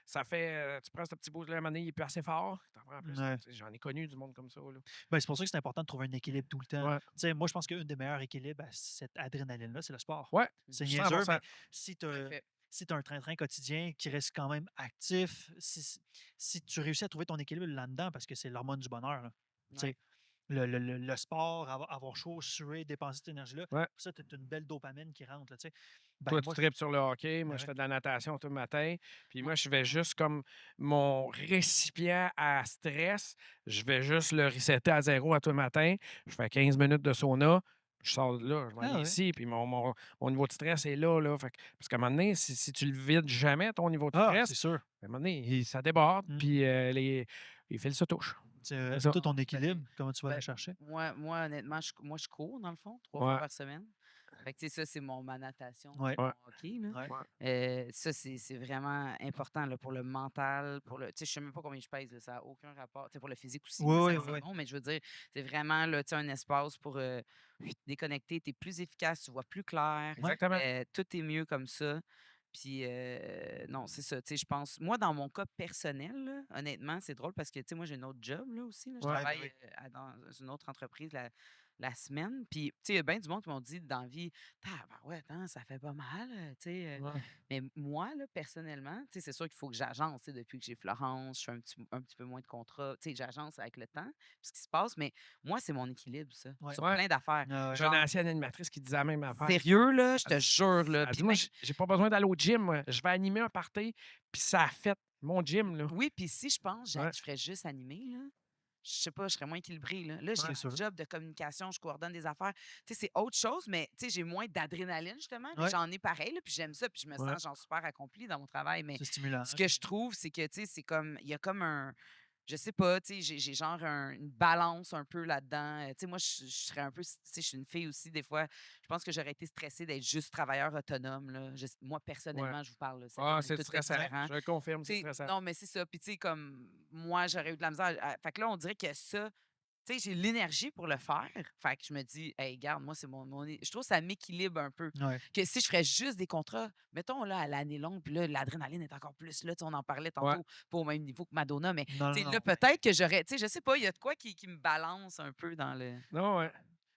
ça fait. Tu prends ce petit boost-là, à un moment donné, il est plus assez fort. T'en prends plus. Ouais. Tu sais, j'en ai connu du monde comme ça. Là. Ben, c'est pour ça que c'est important de trouver un équilibre tout le temps. Ouais. Tu sais, moi, je pense qu'un des meilleurs équilibres à cette adrénaline-là, c'est le sport. Ouais, C'est 100%. niaiseux, mais si tu Tout à as, fait. un train-train quotidien qui reste quand même actif, si tu réussis à trouver ton équilibre là-dedans, parce que c'est l'hormone du bonheur, là. Tu sais, Ouais. le sport, avoir chaud, suer, dépenser cette énergie-là, Ouais. ça, tu as une belle dopamine qui rentre. Là, tu sais. Toi, Ben, tu moi, tripes sur le hockey. Moi, ben je ouais. fais de la natation tout le matin. Puis Ouais. moi, je vais juste comme mon récipient à stress. Je vais juste le resetter à 0 à tout le matin. Je fais 15 minutes de sauna. Je sors de là, je m'en Ah viens ouais. ici, puis mon niveau de stress est là. Fait parce qu'à un moment donné, si tu le vides jamais, ton niveau de Ah, stress, c'est sûr. à un moment donné, ça déborde, Mm. puis les fils se touchent. C'est ça. Toi, ton Non, tout à fait. équilibre, comment tu vas Ben, le chercher? moi, honnêtement, je cours, dans le fond, 3 fois Ouais, par semaine. Fait que, tu sais, ça, c'est ma natation, Ouais. ouais, mon hockey, là. Ouais. Ça, c'est vraiment important là, pour le mental, pour le. Tu sais, je sais même pas combien je pèse, là, ça n'a aucun rapport. Tu sais, pour le physique aussi, Oui, là, oui, c'est oui. bon, mais je veux dire, c'est vraiment là, tu sais, un espace pour déconnecter. Tu es plus efficace, tu vois plus clair, Ouais. exactement. tout est mieux comme ça. Puis, non, c'est ça. Tu sais, je pense. Moi, dans mon cas personnel, là, honnêtement, c'est drôle parce que, tu sais, moi, j'ai un autre job, là, aussi. Là. Je Ouais. Ouais, ben travaille oui. dans une autre entreprise la semaine. Puis, tu sais, il y a bien du monde qui m'ont dit dans la vie, ouais, ça fait pas mal, tu sais. Ouais. Mais moi, là, personnellement, tu sais, c'est sûr qu'il faut que j'agence. Tu sais, depuis que j'ai Florence, je fais un petit peu moins de contrats. Tu sais, j'agence avec le temps, puis ce qui se passe. Mais moi, c'est mon équilibre, ça, Ouais. sur Ouais. plein d'affaires. Ah ouais. J'ai une Genre, ancienne animatrice qui disait la même affaire. sérieux, là, je Elle te jure, là. Elle Puis dit, moi, même, j'ai pas besoin d'aller au gym. Moi. Je vais animer un party, puis ça a fait mon gym. Là. oui, puis si je pense, Ouais. je ferais juste animer, là. je sais pas, je serais moins équilibrée, là. Là, j'ai C'est un sûr. job de communication, je coordonne des affaires. Tu sais, c'est autre chose, mais tu sais, j'ai moins d'adrénaline, justement, mais Ouais, j'en ai pareil, là, puis j'aime ça, puis je me ouais. sens, genre, super accomplie dans mon travail. Mais C'est stimulant, ce hein, que je trouve, c'est que, tu sais, c'est comme, il y a comme un, je sais pas, tu sais, j'ai genre une balance un peu là-dedans. Tu sais, moi, je serais un peu, tu sais, je suis une fille aussi, des fois, je pense que j'aurais été stressée d'être juste travailleur autonome, là. Moi, Ouais. personnellement, je vous parle, là, c'est Ah, vraiment c'est tout est stressant. différent. Je le confirme, Tu c'est sais, stressant. non, mais c'est ça. Puis, tu sais, comme moi, j'aurais eu de la misère. Fait que là, on dirait que ça, tu sais, j'ai l'énergie pour le faire. Fait que je me dis, hey, garde, moi, c'est je trouve que ça m'équilibre un peu. Ouais. Que si je ferais juste des contrats, mettons là, à l'année longue, puis là, l'adrénaline est encore plus là. Tu sais, on en parlait Ouais. tantôt, pas au même niveau que Madonna, mais Non, tu non, sais, là, non. peut-être que j'aurais, tu sais, je sais pas, il y a de quoi qui me balance un peu dans le. Non, ouais.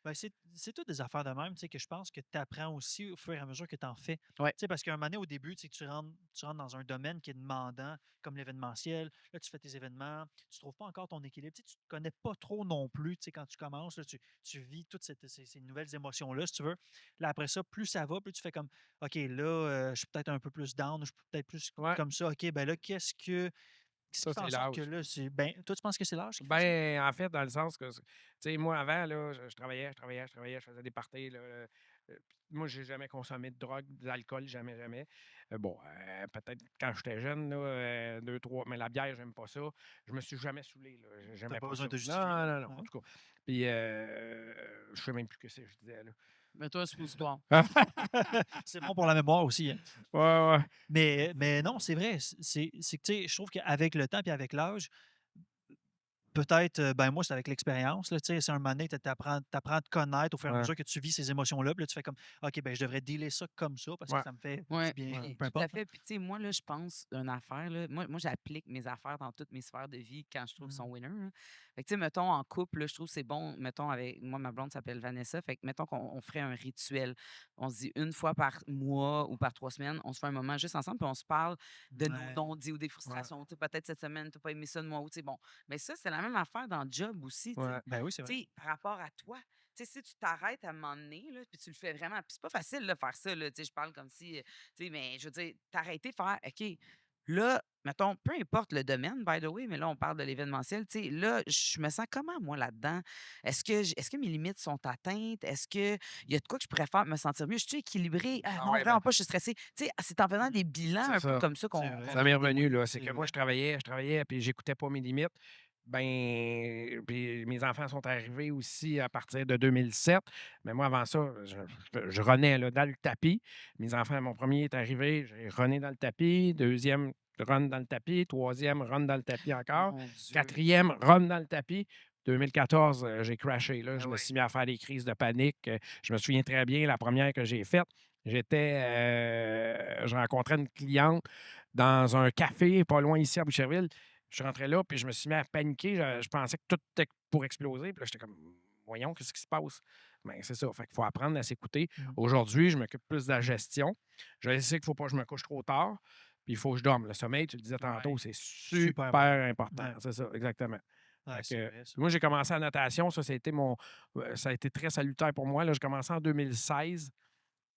Ben, c'est toutes des affaires de même, tu sais, que je pense que tu apprends aussi au fur et à mesure que tu en fais. Ouais. Tu sais, parce qu'à un moment donné, au début, tu sais, tu rentres dans un domaine qui est demandant, comme l'événementiel. Là, tu fais tes événements, tu trouves pas encore ton équilibre. Tu sais, tu te connais pas trop non plus, tu sais, quand tu commences, là, tu vis toutes ces nouvelles émotions-là, si tu veux. Là, après ça, plus ça va, plus tu fais comme, OK, là, je suis peut-être un peu plus down, je suis peut-être plus Ouais. comme ça. OK, ben là, qu'est-ce Ça, qui fait en c'est sorte que l'âge. là, ben, toi, tu penses que c'est l'âge qui fait ça? Ben, en fait, dans le sens que, tu sais, moi, avant, là, je faisais des parties, là. Moi, j'ai jamais consommé de drogue, d'alcool, jamais, jamais. Bon, peut-être quand j'étais jeune, là, 2, 3, mais la bière, j'aime pas ça. Je me suis jamais saoulé, là. T'as J'aimais pas pas besoin ça. de te justifier. Non, non, non, en Ouais. tout cas. Puis, je sais même plus ce que je disais, là. Mais toi, un suppositoire. C'est bon pour la mémoire aussi, hein. Ouais, ouais. Mais non, c'est vrai. C'est que, tu sais, je trouve qu'avec le temps et avec l'âge, peut-être, ben, moi, c'est avec l'expérience, là, tu sais, c'est un moment donné, tu apprends à te connaître au fur et à Ouais, mesure que tu vis ces émotions-là. Puis là, tu fais comme: «OK, ben, je devrais dealer ça comme ça parce que ouais, ça me fait Oui, du bien», ouais. ou puis peu tout à importe, là. fait. Puis, tu sais, moi, là, je pense une affaire, là. Moi, j'applique mes affaires dans toutes mes sphères de vie quand je trouve qu'ils Mmh. sont winners, là. Fait que, tu sais, mettons, en couple, là, je trouve que c'est bon. Mettons, avec moi, ma blonde s'appelle Vanessa. Fait que, mettons qu'on ferait un rituel. On se dit une fois par mois ou par 3 semaines, on se fait un moment juste ensemble, puis on se parle de nos Ouais. non-dits ou des Ouais, frustrations. Tu sais, peut-être cette semaine, tu n'as pas aimé ça de moi, ou, tu sais, bon. Mais ça, c'est la même affaire dans le job aussi, tu sais. ouais. Ben oui, c'est vrai. Tu sais, par rapport à toi. Tu sais, si tu t'arrêtes à un moment donné, là, puis tu le fais vraiment, puis c'est pas facile de faire ça, là, tu sais, je parle comme si, tu sais, mais je veux dire, t'arrêter, faire, OK, là, mettons, peu importe le domaine, by the way, mais là, on parle de l'événementiel, tu sais, là, je me sens comment, moi, là-dedans? Est-ce que mes limites sont atteintes? Est-ce qu'il y a de quoi que je pourrais faire pour me sentir mieux? Je suis équilibrée? Ah, Ah non, ouais, ben, vraiment pas, je suis stressée. Tu sais, c'est en faisant Mmh. des bilans c'est un peu ça. comme ça C'est qu'on vrai, Ça m'est vient revenu, témoigner. là. C'est c'est que moi, vrai. je travaillais, puis j'écoutais pas mes limites. Ben, puis mes enfants sont arrivés aussi à partir de 2007. Mais moi, avant ça, je renais là, dans le tapis. Mes enfants, mon premier est arrivé, j'ai runné dans le tapis. Deuxième, run dans le tapis. Troisième, run dans le tapis encore. Mon Dieu. Quatrième, run dans le tapis. 2014, j'ai crashé. Là, Ben je me oui. suis mis à faire des crises de panique. Je me souviens très bien, la première que j'ai faite, je rencontrais une cliente dans un café pas loin ici à Boucherville. Je rentrais là, puis je me suis mis à paniquer. Je pensais que tout était pour exploser. Puis là, j'étais comme, voyons, qu'est-ce qui se passe? Mais c'est ça. Fait qu'il faut apprendre à s'écouter. Mmh. Aujourd'hui, je m'occupe plus de la gestion. Je sais qu'il ne faut pas que je me couche trop tard. Puis il faut que je dorme. Le sommeil, tu le disais tantôt, Ouais. c'est Super super important. important. Ouais. C'est ça, exactement. Ouais, Fait c'est que, vrai ça. moi, j'ai commencé en natation. Ça a été très salutaire pour moi. Là, j'ai commencé en 2016.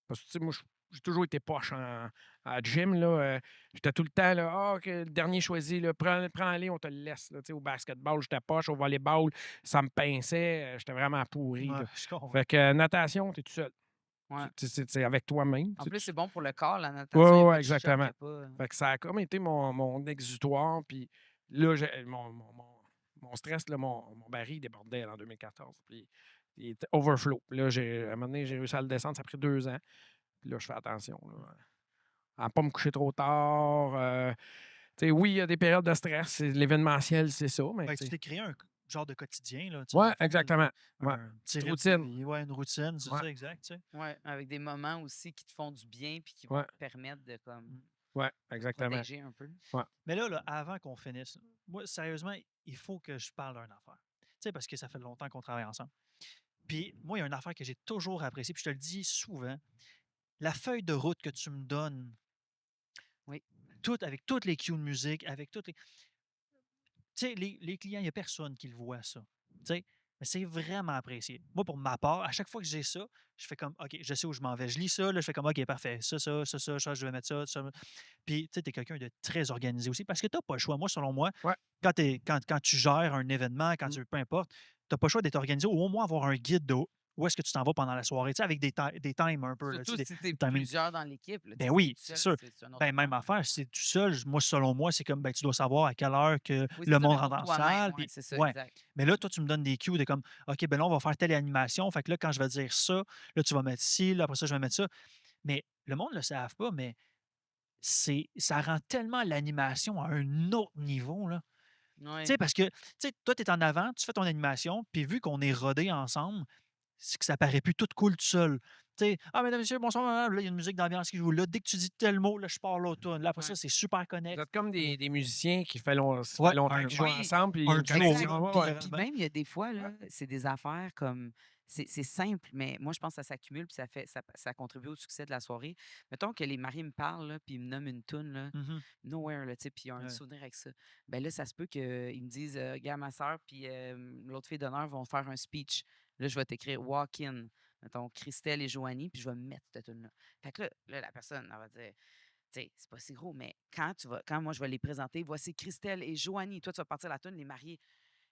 Parce que, tu sais, moi, j'ai toujours été poche à gym, là. J'étais tout le temps, là, ah, OK, le dernier choisi, là, prends-les, on te le laisse, là. Tu sais, au basketball, j'étais poche. Au volleyball, ça me pinçait. J'étais vraiment pourri, Ouais, là. je comprends. Fait que natation, t'es tout seul. Ouais. C'est avec toi-même. En Tu plus, sais, c'est bon pour le corps, la Ouais, natation. Il n'y a ouais, pas ouais, de choc, il n'y exactement. a pas. Fait que ça a comme été mon exutoire. Puis là, mon stress, là, mon baril débordait en 2014. Puis il était overflow. Puis là, à un moment donné, j'ai réussi à le descendre. Ça a pris 2 ans. Puis là, je fais attention, là, à ne pas me coucher trop tard. Tu sais, oui, il y a des périodes de stress. L'événementiel, c'est ça. Mais Ben, tu tu sais. t'es créé un genre de quotidien, là, tu sais, dans Ouais, le fond, exactement. Ouais. un petit Petite rythme de routine. vie, ouais, une routine, c'est Ouais, ça, exact, tu sais. Ouais, avec des moments aussi qui te font du bien puis qui vont ouais, te permettre de comme Mmh. ouais, exactement. protéger un peu. Ouais. Mais là, avant qu'on finisse, moi, sérieusement, il faut que je parle d'une affaire. Tu sais, parce que ça fait longtemps qu'on travaille ensemble. Puis moi, il y a une affaire que j'ai toujours appréciée, puis je te le dis souvent, la feuille de route que tu me donnes, Oui. avec toutes les cues de musique, avec toutes les... Tu sais, les clients, il n'y a personne qui le voit, ça. Tu sais, Mais c'est vraiment apprécié. Moi, pour ma part, à chaque fois que j'ai ça, je fais comme, OK, je sais où je m'en vais. Je lis ça, là, je fais comme, OK, parfait. Ça, je vais mettre ça. Puis, tu sais, tu es quelqu'un de très organisé aussi parce que tu n'as pas le choix. Moi, selon moi, Ouais. quand tu gères un événement, quand Mmh. tu peu importe, tu n'as pas le choix d'être organisé ou au moins avoir un guide de où est-ce que tu t'en vas pendant la soirée, tu sais, avec des times un peu, là, tu Surtout sais, si t'es des timings. plusieurs dans l'équipe, là, tu Ben sais, si oui, t'es c'est tout sûr. seul, c'est un autre Ben, même affaire. affaire, si tu tout seul, moi, selon moi, c'est comme, ben, tu dois savoir à quelle heure que Oui, le c'est ça, monde mais rentre pour en toi-même, salle. ouais, Puis, c'est ça, ouais. exact. Mais là, toi, tu me donnes des cues de comme, OK, ben là, on va faire telle animation. Fait que là, quand je vais dire ça, là, tu vas mettre ci, là, après ça, je vais mettre ça. Mais le monde ne le savent pas, mais ça rend tellement l'animation à un autre niveau, là. Tu Ouais. sais, parce que, tu sais, toi, tu es en avant, tu fais ton animation, puis vu qu'on est rodés ensemble, c'est que ça paraît plus tout cool tout seul. Tu sais, ah, mesdames, messieurs, bonsoir, là, il y a une musique d'ambiance qui joue. Là, dès que tu dis tel mot, là, je pars l'autre tourne. Là, après ça, Ouais. c'est super Vous connect. êtes comme Puis, des musiciens qui ça ouais, fait longtemps qu'ils jouent Oui, ensemble, puis il y a un une duo, exact. connexion. là, Ouais, ouais. Puis littéralement. même, il y a des fois, Ouais. là, c'est des affaires comme c'est simple, mais moi, je pense que ça s'accumule puis ça contribue au succès de la soirée. Mettons que les mariés me parlent, là, puis ils me nomment une toune, là, Mhm, Nowhere, là, tu sais, puis ils ont un ouais. souvenir avec ça. Ben là, ça se peut qu'ils me disent, Regarde, ma soeur puis l'autre fille d'honneur vont faire un speech. Là, je vais t'écrire Walk In, mettons Christelle et Joanie, puis je vais mettre cette tune-là. Fait que là, la personne, elle va dire, tu sais, c'est pas si gros, mais quand moi je vais les présenter, voici Christelle et Joanie. Toi, tu vas partir la tune, les mariés,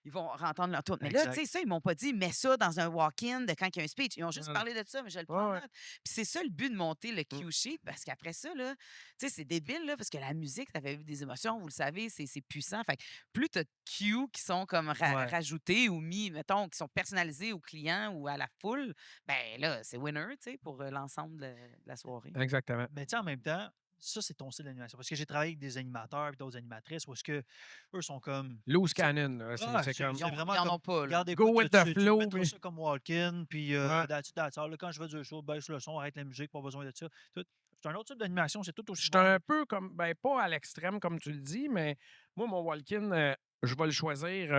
ils vont entendre leur tune. Mais là, tu Exact. sais, ça, ils m'ont pas dit, mets ça dans un walk-in de quand il y a un speech. Ils ont juste Non, non. parlé de ça, mais je le Ouais, prends en ouais. note. Puis c'est ça le but de monter le Mmh. cue sheet, parce qu'après ça, là, tu sais, c'est débile, là, parce que la musique, ça fait vivre des émotions, vous le savez, c'est puissant. Fait que plus tu as de cues qui sont comme Ouais. rajoutés ou mis, mettons, qui sont personnalisés aux clients ou à la foule, ben là, c'est winner, tu sais, pour l'ensemble de la soirée. Exactement. Mais tu sais, en même temps, ça, c'est ton style d'animation. Parce que j'ai travaillé avec des animateurs et d'autres animatrices où est-ce que eux sont comme. Loose Tu sais, cannon, là, ah, c'est comme Ils vraiment en comme. ont pas, là. Regarde, go écoute, with the tu me flow, mettras puis ça comme walk-in, puis ouais. that's it, that's all. Là, quand je vais dire show, baisse le son, arrête la musique, pas besoin de ça. C'est un autre type d'animation, c'est tout Je aussi suis bon. un peu comme, ben, pas à l'extrême comme tu le dis, mais moi, mon walk-in, je vais le choisir.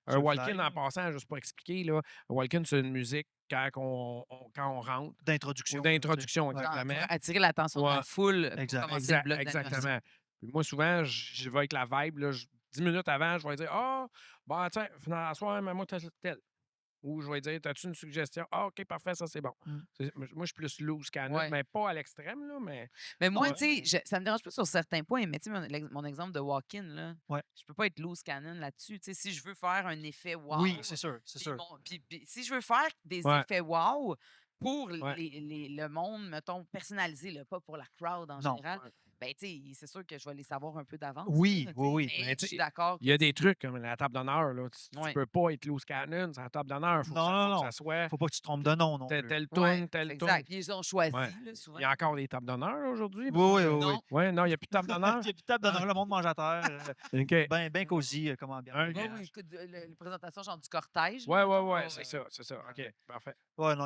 Un Sur le walk-in, fly, en là, passant, juste pour expliquer, là, un walk-in, c'est une musique quand on rentre ou d'introduction, là, tu sais. d'introduction, Ouais, Pour exactement. attirer l'attention de Ouais, la foule pour exact. commencer le bloc d'animation. exactement. Puis moi, souvent, je vais avec la vibe. Là, 10 minutes avant, je vais dire ah, bon, tiens, finalement, la soirée, mais moi, tel. Ou je vais dire as-tu une suggestion? Ah, OK, parfait, ça, c'est bon. Mm. Moi, je suis plus loose canette, Ouais. mais pas à l'extrême, là, mais. Mais moi, Ouais, tu sais, ça me dérange pas sur certains points, mais tu sais, mon exemple de walk-in, là, ouais. je peux pas être loose cannon là-dessus. Tu sais, si je veux faire un effet Oui, wow, c'est sûr, c'est puis sûr. puis si je veux faire des Ouais, effets wow pour ouais. le monde, mettons, personnalisé, là, pas pour la crowd en Non. général, Ouais. ben, tu sais, c'est sûr que je vais les savoir un peu d'avance, Oui, là, tu oui, sais, oui. mais Mais je tu suis sais, d'accord il y a que, des trucs comme la table d'honneur. Là. Tu ouais, peux pas être loose cannon sur la table d'honneur. Non, non, Faut que non. ça soit Faut pas que tu te trompes de nom non plus. telle ouais, toune, telle c'est toune. exact. Puis ils ont Ouais. choisi, là, souvent. Il y a encore des tables d'honneur là, aujourd'hui? Parce que Oui, oui, moi, oui, oui. Non, ouais, non, il n'y a plus de table Il d'honneur. y a plus de table Ah, d'honneur, le monde mange à terre. OK. Ben, ben non, non. cosy comme ambiance. OK. Oui, oui, écoute, les présentations genre du cortège, là, Ouais, ouais, mettons, ouais, ouais, c'est ouais. ça, c'est ça. OK, parfait. Ouais, non,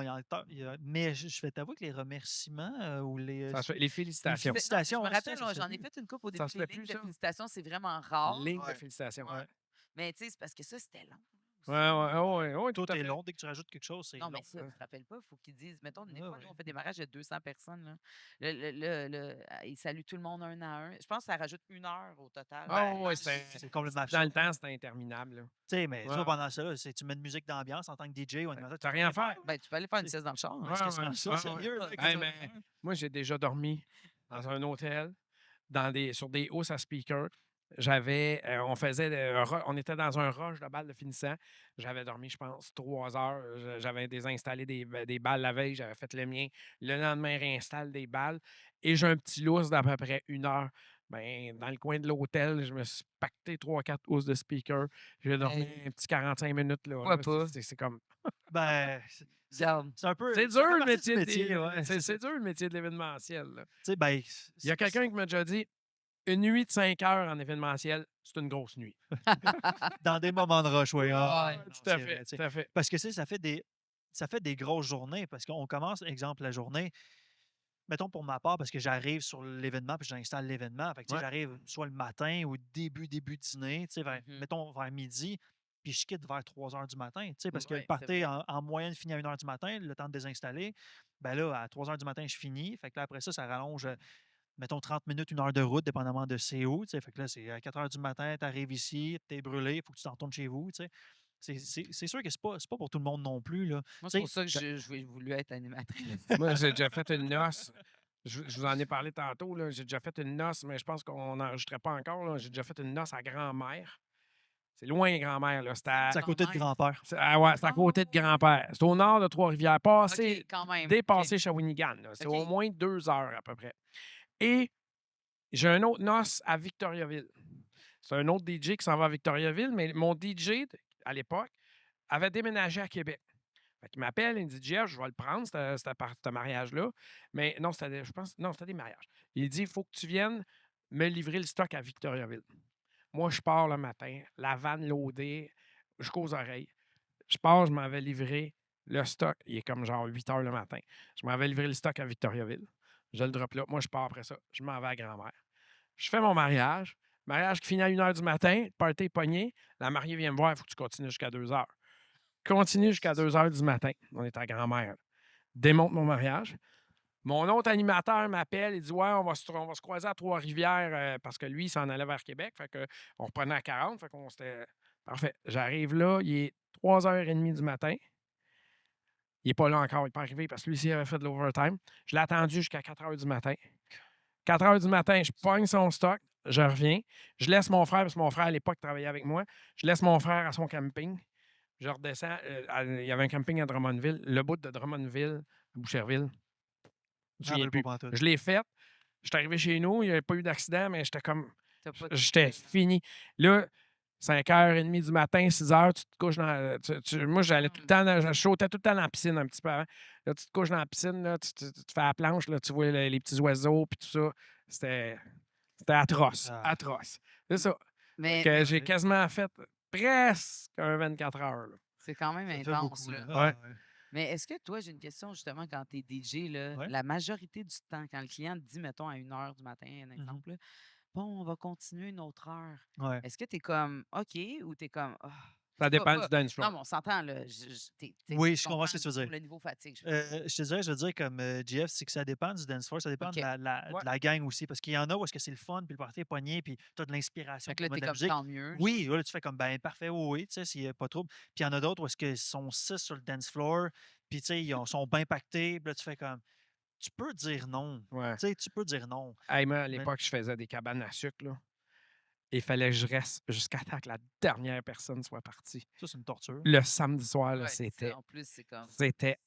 mais je vais t'avouer que les remerciements ou Ça se fait, les félicitations. Non, je félicitations, me ouais, rappelle, ça se fait j'en ai plus. fait une couple au Ça début. se Les fait lignes plus, de ça? félicitations, c'est vraiment rare. Ligne de Ouais. félicitations. Ouais. Ouais. Mais tu sais, c'est parce que ça, c'était long Ouais, aussi. ouais, ouais, ouais, tout Tout à est fait. long. Dès que tu rajoutes quelque chose, c'est Non, mais long. ça, tu te rappelles pas, il faut qu'ils disent, mettons, des Ouais, fois, nous, ouais. on fait des mariages de 200 personnes, là. Ils saluent tout le monde un à un. Je pense que ça rajoute 1 heure au total. Ah, Ben, ouais, c'est complètement dans le absurde. temps, c'était interminable. Là. Tu sais, mais Ouais, toi, ouais. pendant ça, là, tu mets une musique d'ambiance en tant que DJ ou animateur, T'as tu peux rien à rien faire. faire. Ben, tu peux aller faire une C'est sieste dans le char. ouais, Hein. c'est Ouais, quasiment ouais, ça, ouais, sérieux. Là, ouais. qu'est-ce Hey, que tu vas mais faire? moi, j'ai déjà dormi dans un hôtel, sur des hausses à speaker. On était dans un rush de balles de finissant. J'avais dormi, je pense, 3 heures. J'avais désinstallé des balles la veille. J'avais fait le mien. Le lendemain, réinstalle des balles. Et j'ai un petit lousse d'à peu près 1 heure. Ben, dans le coin de l'hôtel, je me suis pacté 3-4 housses de speaker. J'ai dormi Hey, un petit 45 minutes. Là, pourquoi là. pas? C'est comme. Ben, Regarde. c'est un peu. C'est Ça dur fait le partie du métier métier, ouais. c'est dur le métier de l'événementiel. Là. Tu sais, ben, Il y a quelqu'un qui m'a déjà dit une nuit de 5 heures en événementiel, c'est une grosse nuit. dans des moments de rush, oui. Ah, Ouais. non, Tout c'est à vrai, fait, tu sais. tout à fait. Parce que, tu sais, ça fait des grosses journées parce qu'on commence, exemple, la journée, mettons pour ma part, parce que j'arrive sur l'événement puis j'installe l'événement. Fait que, tu sais, Ouais. j'arrive soit le matin ou début dîner, tu sais, Mhm. mettons vers midi, puis je quitte vers 3 heures du matin, tu sais, parce que le Ouais, c'est party vrai. en moyenne finit à 1 heure du matin, le temps de désinstaller. Ben là, à 3 heures du matin, je finis. Fait que là, après ça, ça rallonge, mettons 30 minutes, 1 heure de route, dépendamment de c'est où, tu sais. Fait que là, c'est à 4 heures du matin, tu arrives ici, tu es brûlé, il faut que tu t'en retournes chez vous, tu sais. c'est sûr que c'est pas pour tout le monde non plus, là. Moi, Tu c'est pour sais, ça que j'ai voulu être animatrice. Moi, j'ai déjà fait une noce. Je vous en ai parlé tantôt. Là. J'ai déjà fait une noce, mais je pense qu'on n'enregistrait pas encore. Là. J'ai déjà fait une noce à grand-mère. C'est loin, grand-mère. Là. c'est à côté de Grand-mère. grand-père. C'est à côté de grand-père. C'est au nord de Trois-Rivières. OK, quand même. OK. Dépassé Shawinigan. Là. C'est OK. au moins 2 heures à peu près. Et j'ai un autre noce à Victoriaville. C'est un autre DJ qui s'en va à Victoriaville, mais mon DJ, à l'époque, avait déménagé à Québec. Fait qu'il m'appelle, il me dit Jeff, je vais le prendre, ce mariage-là. Mais non, je pense, non, c'était des mariages. Il dit il faut que tu viennes me livrer le stock à Victoriaville. Moi, je pars le matin, la vanne loadée jusqu'aux oreilles. Je pars, je m'en vais livrer le stock. Il est comme genre 8 heures le matin. Je m'en vais livrer le stock à Victoriaville. Je le drop là. Moi, je pars après ça. Je m'en vais à grand-mère. Je fais mon mariage. Mariage qui finit à 1 h du matin. Le party est pogné. La mariée vient me voir. Il faut que tu continues jusqu'à 2 heures. Continue jusqu'à 2 heures du matin. On est à grand-mère. Démonte mon mariage. Mon autre animateur m'appelle. Il dit ouais, on va se croiser à Trois-Rivières parce que lui, il s'en allait vers Québec. Fait que on reprenait à 40. Fait qu'on s'était. Parfait. J'arrive là. Il est 3h30 du matin. Il n'est pas là encore. Il n'est pas arrivé parce que lui, il avait fait de l'overtime. Je l'ai attendu jusqu'à 4 h du matin. 4 h du matin, je pogne son stock. Je reviens. Je laisse mon frère, parce que mon frère, à l'époque, travaillait avec moi. Je laisse mon frère à son camping. Je redescends. Il y avait un camping à Drummondville. Le bout de Drummondville, à Boucherville. Je me rappelle pas pantoute. Je l'ai fait. Je suis arrivé chez nous. Il n'y avait pas eu d'accident, mais j'étais comme. T'as pas J'étais fini. Là, 5h30 du matin, 6 h, tu te couches dans. Moi, j'allais tout le temps. Je sautais tout le temps dans la piscine un petit peu avant. Là, tu te couches dans la piscine, là, tu fais la planche, là, tu vois les petits oiseaux, puis tout ça. C'était atroce. Ah. Atroce. C'est ça. Mais Que j'ai quasiment fait presque un 24 heures. Là. c'est quand même Ça fait intense, beaucoup, là. là. Ouais. Mais est-ce que toi, j'ai une question justement quand tu es DJ, là, Ouais. la majorité du temps, quand le client te dit, mettons, à 1 h du matin, un exemple, là, bon, on va continuer une autre heure. Ouais. Est-ce que tu es comme OK ou tu es comme ah, Ça dépend du dance floor. Non, mais on s'entend, là. Oui, je comprends ce que tu veux dire. Le niveau fatigue. Je veux dire. Je veux dire, comme GF, c'est que ça dépend du dance floor, ça dépend OK. de la gang aussi. Parce qu'il y en a où est-ce que c'est le fun, puis le party est pogné, puis tu as de l'inspiration, Fait que puis là, tu t'es de la comme musique. tant mieux. Oui, là, tu fais comme, ben parfait, oui, tu sais, s'il n'y a pas de trouble. Puis il y en a d'autres où est-ce qu'ils sont 6 sur le dance floor, puis tu sais, ils sont bien pactés, puis là, tu fais comme, tu peux dire non. Ouais. Tu sais, tu peux dire non. Hey, moi, à l'époque, je faisais des cabanes à sucre. Là. Il fallait que je reste jusqu'à temps que la dernière personne soit partie. Ça, c'est une torture. Le samedi soir, là, Ouais, c'est ça. c'était En plus, c'est comme.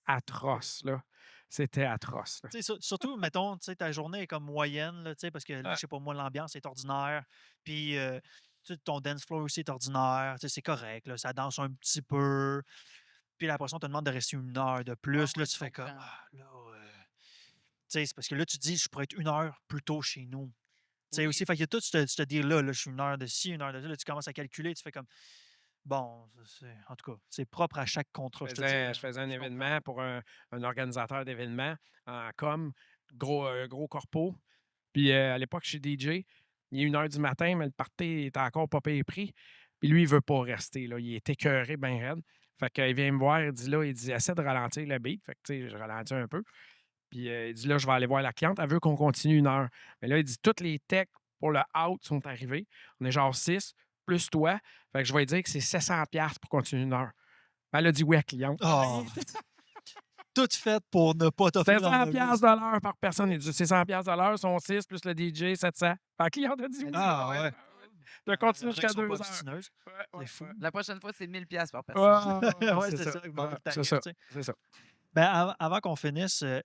atroce. Là. C'était atroce. Là. Tu sais, surtout, mettons, tu sais, ta journée est comme moyenne, là, tu sais, parce que, je sais pas moi, l'ambiance est ordinaire. Puis, tu sais, ton dance floor aussi est ordinaire. Tu sais, c'est correct, là, ça danse un petit peu. Puis, la personne te demande de rester 1 heure de plus. Ouais, Là, je tu fais comme, comprends. là, tu sais, c'est parce que là, tu te dis, je pourrais être 1 heure plus tôt chez nous. Tu sais, Oui. aussi, fait qu'il y a tout ce dire-là, là, je suis 1 heure de ci, 1 heure de ça. Là, tu commences à calculer, tu fais comme, bon, en tout cas, c'est propre à chaque contrat, je te dirais. Je faisais un Je événement pour un organisateur d'événements en com, gros corpo. Puis à l'époque, je suis DJ. Il est 1 h du matin, mais le party est encore pas payé prix. Puis lui, il veut pas rester. Là. Il est écœuré, ben raide. Fait qu'il vient me voir, il dit essaie de ralentir le beat. Fait que tu sais, je ralentis un peu. Puis il dit là, je vais aller voir la cliente. Elle veut qu'on continue 1 heure. Mais là, il dit toutes les techs pour le out sont arrivés. On est genre 6, plus toi. Fait que je vais lui dire que c'est 700$ pour continuer 1 heure. Elle a dit oui à la cliente. Oh! Tout fait pour ne pas t'offrir 700$ de l'heure par personne. Il dit c'est 100$ de l'heure, sont 6 plus le DJ, 700. Fait que la cliente a dit oui. Ah, ouais. De continuer jusqu'à 2 heures. C'est fou. La prochaine fois, c'est 1000$ par personne. Ouais, c'est ça. C'est ça. C'est ça. Ben, avant qu'on finisse. Ça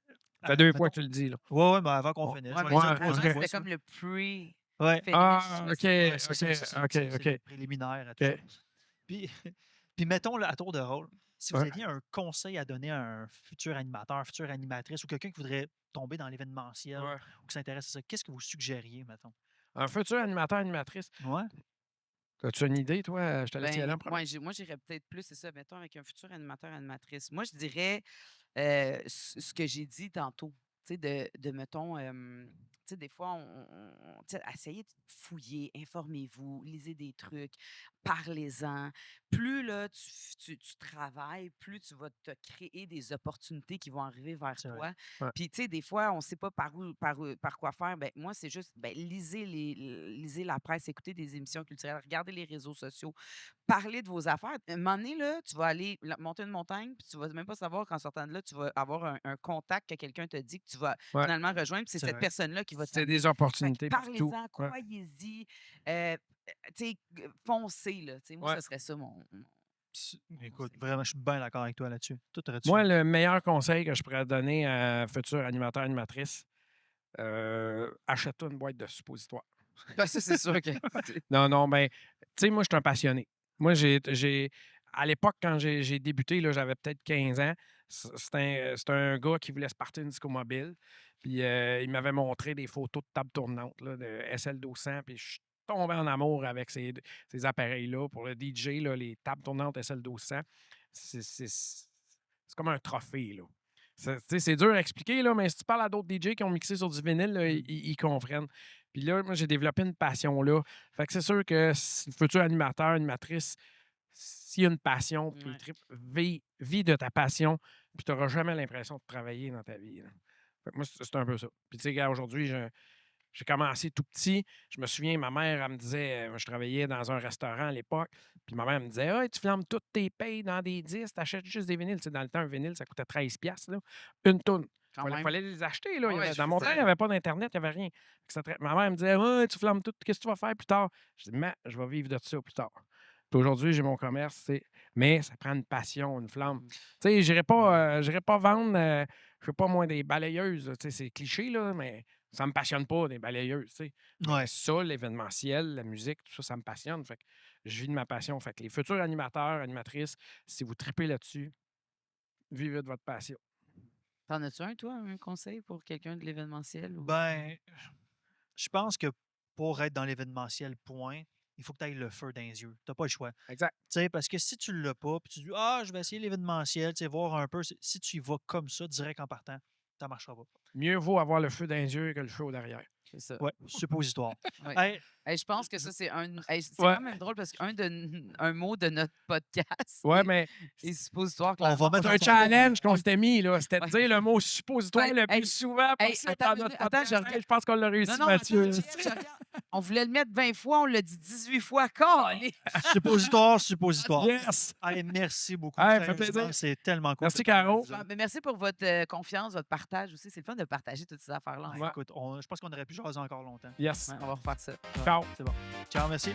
fait 2 fois que tu le dis. Là. Ouais, mais avant qu'on finisse. Ouais, je mais vais ça, dire trois ok. fois, c'était ça. comme le pre. Ouais. Ah, OK. Ouais, c'est ça, OK. c'est ça, OK. c'est OK. le préliminaire à tout OK. ça. Puis, puis mettons là, à tour de rôle, si vous Ouais. aviez un conseil à donner à un futur animateur, future animatrice ou quelqu'un qui voudrait tomber dans l'événementiel Ouais. ou qui s'intéresse à ça, qu'est-ce que vous suggériez, mettons? Un futur animateur, animatrice. Ouais. As-tu une idée, toi? Je te laisse y aller en premier. Moi, j'irais peut-être plus, c'est ça, mettons, avec un futur animateur, animatrice. Moi, je dirais ce que j'ai dit tantôt, tu sais, mettons, tu sais, des fois, tu sais, essayez de fouiller, informez-vous, lisez des trucs, parlez-en. Plus là, tu travailles, plus tu vas te créer des opportunités qui vont arriver vers C'est vrai. toi. Ouais. Puis, tu sais, des fois, on ne sait pas par quoi faire. Ben, moi, c'est juste, lisez la presse, écoutez des émissions culturelles, regardez les réseaux sociaux, parlez de vos affaires. À un moment donné, là, tu vas aller monter une montagne, puis tu vas même pas savoir qu'en sortant de là, tu vas avoir un contact que quelqu'un te dit que tu vas Ouais. finalement rejoindre, puis c'est C'est cette vrai. personne-là qui va C'est t'amener. des opportunités Fait que partout. parlez-en, Ouais. croyez-y, tu sais, foncez, là. Tu sais, moi, Ouais. ce serait ça Écoute, conseil. vraiment, je suis bien d'accord avec toi là-dessus. Toi, t'aurais-tu. Moi, le meilleur conseil que je pourrais donner à un futur animateur, animatrice, achète-toi une boîte de suppositoires. Ben, ça, c'est sûr que. Non, ben, tu sais, moi, je suis un passionné. Moi, à l'époque, quand j'ai débuté, là, j'avais peut-être 15 ans. C'était un gars qui voulait se partir une discomobile. Puis il m'avait montré des photos de table tournante, là, de SL1200. Puis je suis tombé en amour avec ces appareils-là. Pour le DJ, là, les tables tournantes SL1200, c'est comme un trophée, là. Tu sais, c'est dur à expliquer, là, mais si tu parles à d'autres DJ qui ont mixé sur du vinyle, là, ils comprennent. Puis là, moi, j'ai développé une passion là. Fait que c'est sûr que si le futur animateur, animatrice, s'il y a une passion, puis Ouais. vis de ta passion, puis tu n'auras jamais l'impression de travailler dans ta vie, là. Fait que moi, c'est un peu ça. Puis tu sais, gars, aujourd'hui, j'ai commencé tout petit. Je me souviens, ma mère, elle me disait, je travaillais dans un restaurant à l'époque, puis ma mère me disait, ah, tu flammes toutes tes payes dans des disques, t'achètes juste des vinyles. Tu sais, dans le temps, un vinyle, ça coûtait 13$, là. Une toune. Quand même. Fallait les acheter, là. Ouais, Dans je mon veux temps, il n'y dire. avait pas d'Internet, il n'y avait rien. Fait que ma mère me disait, ouais, tu flammes tout, qu'est-ce que tu vas faire plus tard? Je dis, mais je vais vivre de ça plus tard. Puis aujourd'hui, j'ai mon commerce, mais ça prend une passion, une flamme. Mm. Tu sais, j'irai pas vendre, je sais pas moi, des balayeuses, tu sais, c'est cliché, là, mais ça me passionne pas, des balayeuses, tu sais. Ouais. Mais ça, l'événementiel, la musique, tout ça, ça me passionne. Fait que je vis de ma passion. Fait que les futurs animateurs, animatrices, si vous tripez là-dessus, vivez de votre passion. T'en as-tu un, toi, un conseil pour quelqu'un de l'événementiel? Ou... Ben, je pense que pour être dans l'événementiel, point, il faut que tu ailles le feu dans les yeux. Tu n'as pas le choix. Exact. Tu sais, parce que si tu ne l'as pas, puis tu dis, ah, je vais essayer l'événementiel, tu sais, voir un peu, si tu y vas comme ça, direct en partant, ça ne marchera pas. Mieux vaut avoir le feu dans les yeux que le feu au derrière. C'est ça. Ouais, suppositoire. Ouais. Hey, Hey, je pense que ça, c'est c'est Ouais. quand même drôle parce qu'un mot de notre podcast Ouais, mais est suppositoire. On va clairement. mettre c'est un challenge qu'on s'était mis, là. C'était de Ouais. dire le mot suppositoire Ouais, le plus hey, souvent hey, possible attends dans une notre minute, attends, podcast. je regarde. Hey, je pense qu'on l'a réussi, Non, Mathieu. attends, je regarde. On voulait le mettre 20 fois, on l'a dit 18 fois. Calé! suppositoire, suppositoire. Yes! Hey, merci beaucoup. Hey, fait Sérieusement, plaisir. c'est tellement cool. Merci, de parler Caro. avec vous autres. Mais merci pour votre confiance, votre partage aussi. C'est le fun de partager toutes ces affaires-là. Ouais, ensemble. Écoute, je pense qu'on aurait pu jaser encore longtemps. Yes. Ouais, on va refaire ça. Ciao. C'est bon. Ciao, merci.